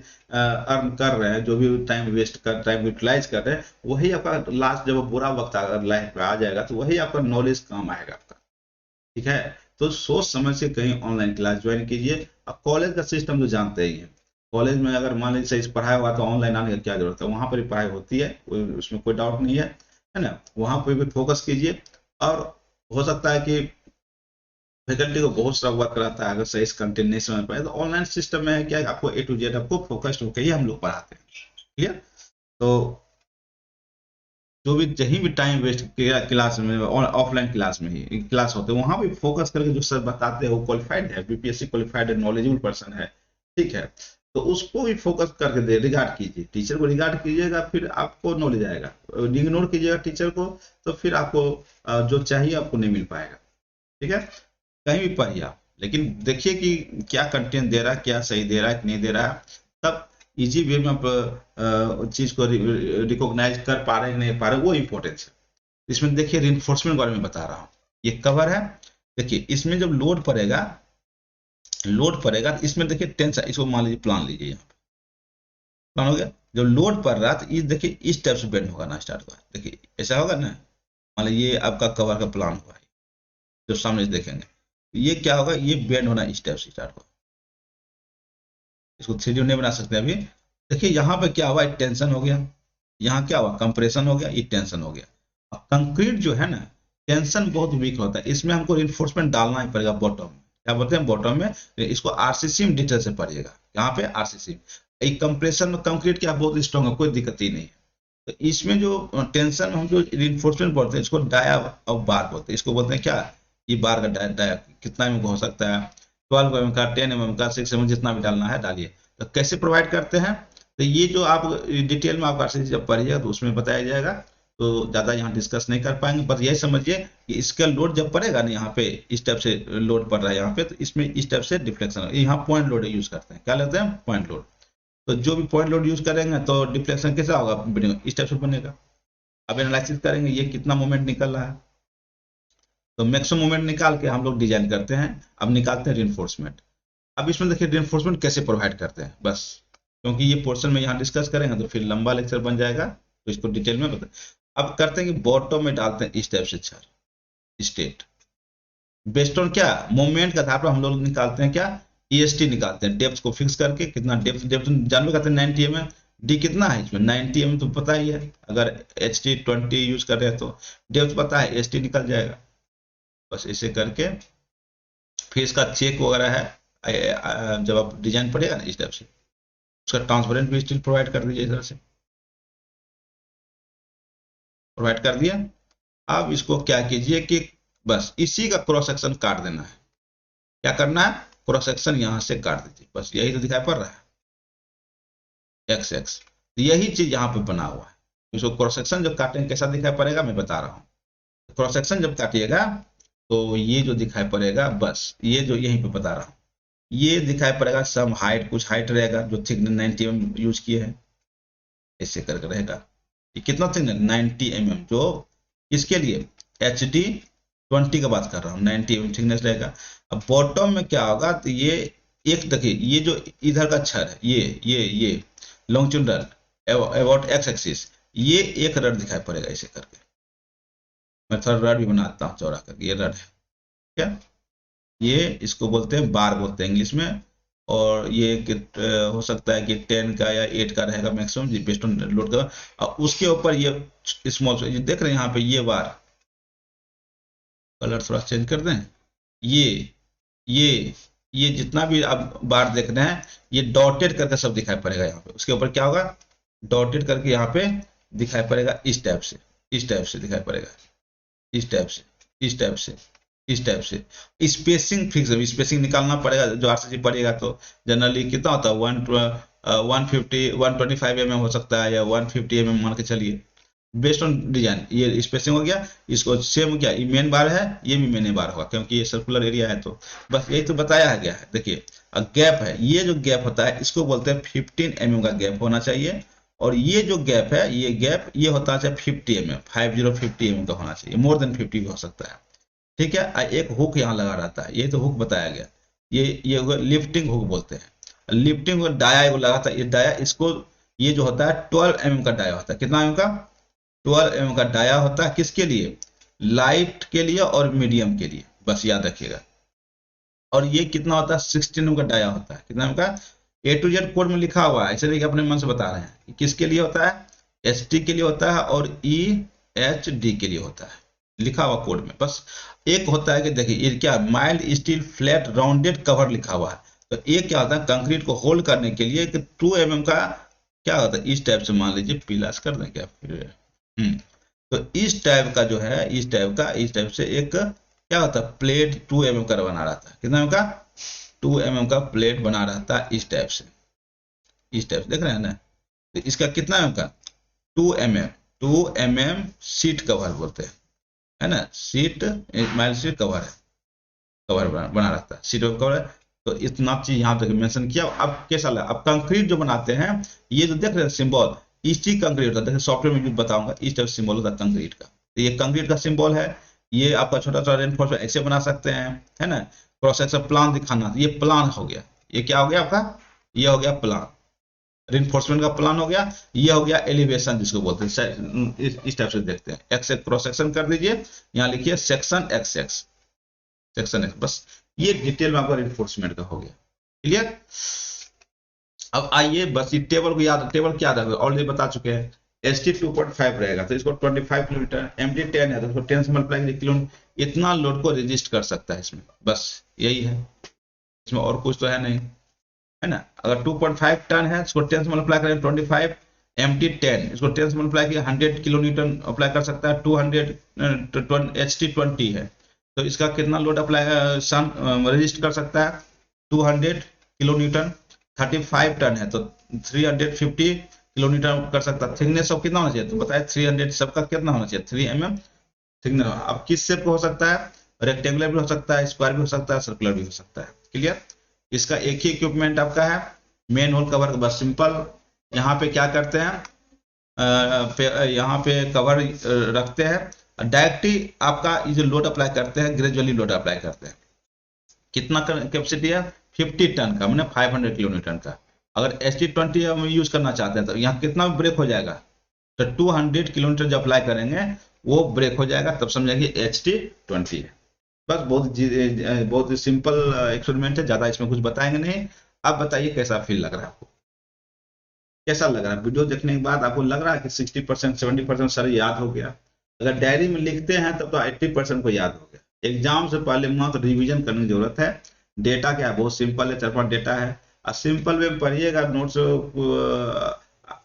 कर रहे हैं, जो भी टाइम वेस्ट कर टाइम यूटिलाइज कर रहे हैं, वही आपका लास्ट जब बुरा वक्त अगर लाइफ में आ जाएगा तो वही आपका नॉलेज काम आएगा आपका। ठीक है। तो सोच समझ के कहीं ऑनलाइन क्लास ज्वाइन कीजिए। अब कॉलेज का सिस्टम तो जानते ही हैं, कॉलेज में अगर मान लीजिए सही पढ़ाई हुआ तो ऑनलाइन आने की क्या जरूरत है, वहां पर ही पढ़ाई होती है, उसमें कोई डाउट नहीं है ना। वहां पर भी फोकस कीजिए। और हो सकता है कि फैकल्टी को बहुत सारा वर्क रहता है, अगर सही से कंटेंट नहीं समझ पाए तो ऑनलाइन सिस्टम में है क्या आपको A to Z आपको फोकस्ड होकर ही हम लोग पढ़ाते हैं। क्लियर। तो जो भी कहीं भी टाइम वेस्ट किया क्लास में और ऑफलाइन क्लास में ही क्लास होते हैं वहां भी फोकस करके जो सर बताते हैं वो क्वालिफाइड है, BPSC क्वालिफाइड है, नॉलेजेबल पर्सन है। ठीक है। तो उसको भी फोकस करके दे रिगार्ड कीजिए, टीचर को रिगार्ड कीजिएगा, फिर आपको नॉलेज आएगा। इग्नोर कीजिएगा टीचर को तो फिर आपको जो चाहिए आपको नहीं मिल पाएगा। ठीक है। कहीं भी पढ़िए आप, लेकिन देखिए कि क्या कंटेंट दे रहा है, क्या सही दे रहा है कि नहीं दे रहा है, तब इजी वे में आप चीज को रिकॉग्नाइज कर पा रहे हैं नहीं पा रहे, वो इंपॉर्टेंस है। इसमें देखिए रिइंफोर्समेंट के बारे में बता रहा हूँ, ये कवर है। देखिए इसमें जब लोड पड़ेगा तो इसमें देखिए टेंशन, इसको मान लीजिए प्लान लीजिए, यहाँ प्लान हो गया। जब लोड पड़ रहा तो इस देखिए इस टाइप से बेंड होगा ना, स्टार्ट हुआ देखिए ऐसा होगा ना। मान लीजिए ये आपका कवर का प्लान हुआ है, जो सामने से देखेंगे। ये क्या होगा, ये बेंड होना इस टाइप से स्टार्ट होगा। इसको 3D नहीं बना सकते अभी। देखिए यहाँ पे क्या हुआ, टेंशन हो गया, यहाँ क्या हुआ, कंप्रेशन हो गया, ये टेंशन हो गया। अब कंक्रीट जो है ना, टेंशन बहुत वीक होता है, इसमें हमको रिइंफोर्समेंट डालना ही पड़ेगा बॉटम में। क्या बोलते हैं बॉटम में, इसको आरसीसी में डिटेल से पढ़िएगा, यहाँ पे आरसीसी। एक कंप्रेशन में कंक्रीट क्या बहुत स्ट्रॉन्ग है, कोई दिक्कत ही नहीं है। तो इसमें जो टेंशन में हम जो रिइंफोर्समेंट बोलते हैं, इसको डाया और बार बोलते हैं। इसको बोलते हैं क्या, ये बार का डाया, डाया कितना में हो सकता है, 12 mm का, 10 mm का, 6 mm, जितना भी डालना है डालिए। तो कैसे प्रोवाइड करते हैं, तो ये जो आप डिटेल में आप आरसीसी जब पढ़िएगा तो उसमें बताया जाएगा, तो ज़्यादा यहाँ डिस्कस नहीं कर पाएंगे। बस यही समझिए कि इसका लोड जब पड़ेगा ना, यहाँ पे इस टाइप से लोड पड़ रहा है यहाँ पे, तो इसमें इस टाइप से डिफ्लेक्शन, यहाँ पॉइंट लोड यूज करते हैं, क्या लेते हैं पॉइंट लोड। तो जो भी पॉइंट लोड यूज करेंगे तो डिफ्लेक्शन कैसा होगा, इस टाइप से बनेगा। अब एनालिसिस करेंगे ये कितना मोमेंट निकल रहा है, तो मैक्सिमम मोमेंट निकाल के हम लोग डिजाइन करते हैं। अब निकालते हैं रिइंफोर्समेंट। अब इसमें देखिए रिइंफोर्समेंट कैसे प्रोवाइड करते हैं, बस क्योंकि ये पोर्शन में यहाँ डिस्कस करेंगे तो फिर लंबा लेक्चर बन जाएगा, तो इसको डिटेल में बता। अब करते हैं कि बॉटम में डालते हैं इस टाइप से छर स्टेट, बेस्ड ऑन क्या, मोमेंट के आधार पर हम लोग निकालते हैं क्या, ईएसटी निकालते हैं, डेप्थ को फिक्स करके, कितना डेप्थ, डेप्थ जानवे करते हैं 90 mm, डी कितना है इसमें 90 mm, तो पता ही है, अगर एच टी 20 यूज कर रहे हैं तो डेप्थ पता है, एस टी निकल जाएगा। बस ऐसे करके फिर इसका चेक वगैरह है, जब आप डिजाइन पड़ेगा ना इस टाइप से, उसका ट्रांसपेरेंट भी स्टिल प्रोवाइड कर दीजिए, इस तरह से प्रोवाइड कर दिया। अब इसको क्या कीजिए कि बस इसी का क्रॉस सेक्शन काट देना है। क्या करना है, क्रॉस सेक्शन यहां से काट दीजिए, बस यही तो दिखाई पड़ रहा है, एक्स एक्स, यही चीज यहाँ पे बना हुआ है। इसको क्रॉस सेक्शन जब काटेंगे कैसा दिखाई पड़ेगा मैं बता रहा हूँ। क्रॉस सेक्शन जब काटिएगा तो ये जो दिखाई पड़ेगा, बस ये जो यहीं पे बता रहा हूँ, ये दिखाई पड़ेगा सम हाइट, कुछ हाइट रहेगा जो थिकनेस 90 mm यूज किए हैं, ऐसे करके रहेगा। ये कितना थिकनेस 90 mm, जो इसके लिए एच डी 20 का बात कर रहा हूँ, 90 mm थिकनेस रहेगा। अब बॉटम में क्या होगा, तो ये एक देखिए, ये जो इधर का छर है, ये लॉन्गिट्यूडनल अबाउट एक्स एक्सिस, ये एक रड दिखाई पड़ेगा ऐसे करके। मैं थोड़ा रड भी बनाता हूँ चौड़ा करके, ये रड है क्या, ये इसको बोलते हैं बार बोलते हैं इंग्लिश में। और ये हो सकता है कि 10 का या 8 का रहेगा मैक्सिमम, बेस्ड ऑन लोड का। और उसके ऊपर ये स्मॉल, ये देख रहे हैं यहाँ पे, ये बार, कलर थोड़ा चेंज कर दें, ये ये जितना भी आप बार देख रहे हैं, ये डॉटेड करके सब दिखाई पड़ेगा यहाँ पे। उसके ऊपर क्या होगा, डॉटेड करके यहाँ पे दिखाई पड़ेगा, इस टाइप से, इस टाइप से दिखाई पड़ेगा, इस टाइप से, इस टाइप से, इस टाइप से। स्पेसिंग फिक्स, स्पेसिंग निकालना पड़ेगा, जो आरसीसी पड़ेगा तो जनरली कितना होता है, 150 125 mm हो सकता है, या 150 mm मान के चलिए, बेस्ड ऑन डिजाइन। ये स्पेसिंग हो गया, इसको सेम क्या, ये मेन बार है, ये भी मेन बार होगा क्योंकि ये सर्कुलर एरिया है। तो बस यही तो बताया गया है। देखिए गैप है, ये जो गैप होता है इसको बोलते हैं 15 mm का गैप होना चाहिए। और ये जो गैप है, ये गैप ये होता है 50 mm, 50 mm का होना चाहिए, मोर देन 50 भी हो सकता है। ठीक है, एक हुक यहाँ लगा रहता है, ये तो हुक बताया गया, ये लिफ्टिंग हुक बोलते हैं। लिफ्टिंग हुक डाया एगो लगा था, ये डाया, इसको ये जो होता है 12 mm का डाया होता है, कितना mm का, 12 mm का डाया होता है, किसके लिए, लाइट के लिए और मीडियम के लिए, बस याद रखिएगा। और ये कितना होता है, 16 mm का डाया होता है, कितना mm का, ए टू जेड कोड में लिखा हुआ है, ऐसे नहीं कि अपने मन से बता रहे हैं। किसके लिए होता है, एस टी के लिए होता है, और ई एच डी के लिए होता है, लिखा हुआ कोड में। बस एक होता है कि देखिए ये क्या, mild steel flat rounded cover लिखा हुआ है। तो ये क्या होता है, कंक्रीट को होल्ड करने के लिए 2 mm का क्या होता है, इस टाइप से, मान लीजिए पिलास कर दें क्या फिर, तो इस टाइप का जो है, इस टाइप से एक क्या होता है, प्लेट 2 mm का बना रहता है, कितना mm का, 2 mm का प्लेट बना रहता है, इस टाइप से, इस टाइप से देख रहे हैं ना। तो इसका कितना mm का, 2 mm सीट कवर बोलते हैं, है ना, सीट माइल सीट कवर है, कवर बना रहता है, सीट कवर है। तो इतना चीज यहाँ तक मेंशन किया। अब कैसा लगा, अब कंक्रीट जो बनाते हैं, ये जो देख रहे हैं सिंबल, इस चीज कंक्रीट होता है, देखिए सॉफ्टवेयर में बताऊंगा, इस टाइप सिंबल होता है कंक्रीट का। तो ये कंक्रीट का सिंबल है, ये आपका छोटा सा रेनफोर्समेंट ऐसे बना सकते हैं, है ना, क्रॉस सेक्शन प्लान दिखाना, ये प्लान हो गया, ये क्या हो गया आपका, ये हो गया प्लान, रिइंफोर्समेंट का प्लान हो गया। ये हो गया एलिवेशन जिसको बोलते हैं, इस टाइप से देखते हैं। एक्स क्रॉस सेक्शन कर दीजिए, यहाँ लिखिए section x x, section x, बस ये डिटेल में आपका रिइंफोर्समेंट का हो गया। क्लियर? अब आइए बस ये टेबल को याद, टेबल क्या याद है, ऑलरेडी बता चुके हैं। एस टी 2.5 रहेगा तो इसको 25 किलोमीटर, एम टी 10 है तो इसको 10 से मल्टीप्लाई किलोमीटर, इतना लोड को रजिस्ट कर सकता है इसमें, बस यही है, इसमें और कुछ तो है नहीं, है ना। अगर 2.5 टन है इसको 10 से मल्टीप्लाई करें 25, एम टी 10 इसको 10 से मल्टीप्लाई किया 100 किलो न्यूटन अप्लाई कर सकता है, 200 एच टी 20 है तो इसका कितना लोड अप्लाई रजिस्ट कर सकता है 200 किलो न्यूटन। 35 टन है तो 350 किलो न्यूटन कर सकता है। थिकनेस ऑफ कितना होना चाहिए तो बताए 300, सबका कितना होना चाहिए 3 mm थिकनेस। अब किस शेप का हो सकता है, रेक्टेंगुलर भी हो सकता है, स्क्वायर भी हो सकता है, सर्कुलर भी हो सकता है। क्लियर? इसका एक ही इक्विपमेंट आपका है, मेन होल कवर, बस सिंपल यहाँ पे क्या करते हैं, यहाँ पे कवर रखते हैं, डायरेक्टली आपका ये जो लोड अप्लाई करते हैं, ग्रेजुअली लोड अप्लाई करते हैं। कितना कैपेसिटी है 50 टन का, मैंने 500 किलो न्यूटन का। अगर एस टी 20 हम यूज करना चाहते हैं तो यहाँ कितना ब्रेक हो जाएगा, तो 200 किलोमीटर जब अप्लाई करेंगे वो ब्रेक हो जाएगा, तब समझेंगे एच टी 20 है। बस बहुत सिंपल एक्सपेरिमेंट है, ज्यादा इसमें कुछ बताएंगे नहीं। आप बताइए कैसा फील लग रहा है आपको, कैसा लग रहा है वीडियो देखने के बाद? आपको लग रहा है कि 60% 70% सर याद हो गया? अगर डायरी में लिखते हैं तब तो 80% को याद हो गया। एग्जाम से पहले मुझे तो रिवीजन करने की जरूरत है। डेटा क्या है, बहुत सिंपल है, 4-5 डेटा है, और सिंपल वे में पढ़िएगा नोट्स।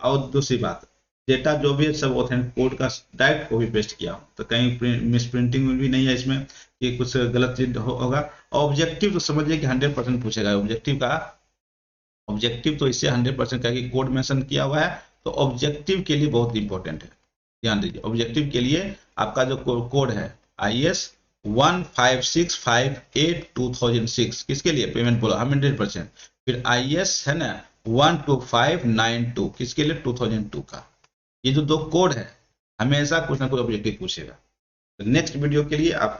और दूसरी बात, डेटा जो भी है सब ऑथेंटिक कोड का डायरेक्ट कॉपी पेस्ट किया हूँ, तो कहीं मिस प्रिंटिंग भी नहीं है इसमें कि कुछ गलत चीज होगा। ऑब्जेक्टिव तो समझिए कि 100% पूछेगा। ऑब्जेक्टिव तो इससे 100% का कोड मेंशन किया हुआ है, तो ऑब्जेक्टिव के लिए बहुत इंपॉर्टेंट है, ध्यान दीजिए। ऑब्जेक्टिव के लिए आपका जो कोड है IS 15658 2006, किसके लिए, पेमेंट बोला 100%। फिर IS है ना 12592, किसके लिए, 2002 का। ये जो दो कोड है, हमेशा कुछ ना कुछ ऑब्जेक्टिव पूछेगा। तो नेक्स्ट वीडियो के लिए आप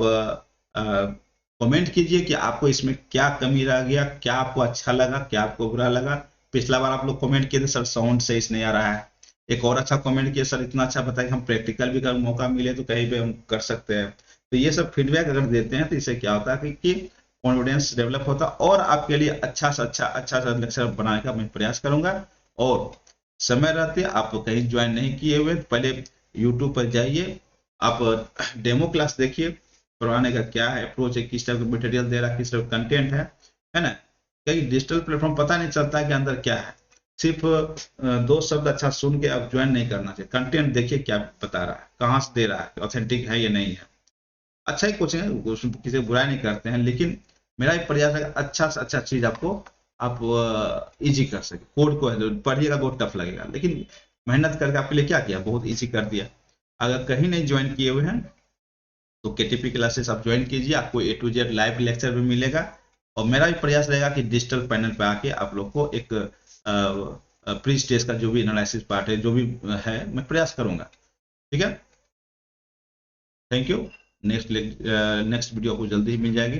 कमेंट कीजिए कि आपको इसमें क्या कमी रह गया, क्या आपको अच्छा लगा, क्या आपको बुरा लगा। पिछला बार आप लोग कमेंट किए थे सर साउंड सही नहीं आ रहा है, एक और अच्छा कमेंट किया सर इतना अच्छा बताया कि हम प्रैक्टिकल भी कर मौका मिले तो कहीं पे हम कर सकते हैं। तो ये सब फीडबैक अगर देते हैं तो इससे क्या होता है कि कॉन्फिडेंस डेवलप होता है, और आपके लिए अच्छा सा लेक्चर बनाने का मैं प्रयास करूंगा। और समय रहते आप कहीं ज्वाइन नहीं किए हुए, पहले यूट्यूब पर जाइए, आप डेमो क्लास देखिए, पढ़ाने का क्या है अप्रोच है, किस टाइप का मटेरियल दे रहा है, किस टाइप का कंटेंट है ना। कई डिजिटल प्लेटफॉर्म पता नहीं चलता है कि अंदर क्या है, सिर्फ 2 शब्द अच्छा सुन के आप ज्वाइन नहीं करना चाहिए। कंटेंट देखिए क्या बता रहा है, कहाँ से दे रहा है, ऑथेंटिक है या नहीं है। अच्छा ही कोचिंग है, उसमें किसी को बुराई नहीं करते हैं, लेकिन मेरा एक प्रयास है अच्छा से अच्छा चीज आपको आप इजी कर सके। कोड को पढ़िएगा बहुत टफ लगेगा, लेकिन मेहनत करके आपके लिए क्या किया, बहुत इजी कर दिया। अगर कहीं नहीं ज्वाइन किए हुए हैं तो KTP क्लासेस आप ज्वाइन कीजिए, आपको A to Z live lecture भी मिलेगा। और मेरा भी प्रयास रहेगा कि डिजिटल पैनल पे आके आप लोग को एक प्री स्टेज का जो भी एनालिसिस पार्ट है, जो भी है, मैं प्रयास करूंगा। ठीक है, थैंक यू। नेक्स्ट वीडियो आपको जल्दी ही मिल जाएगी।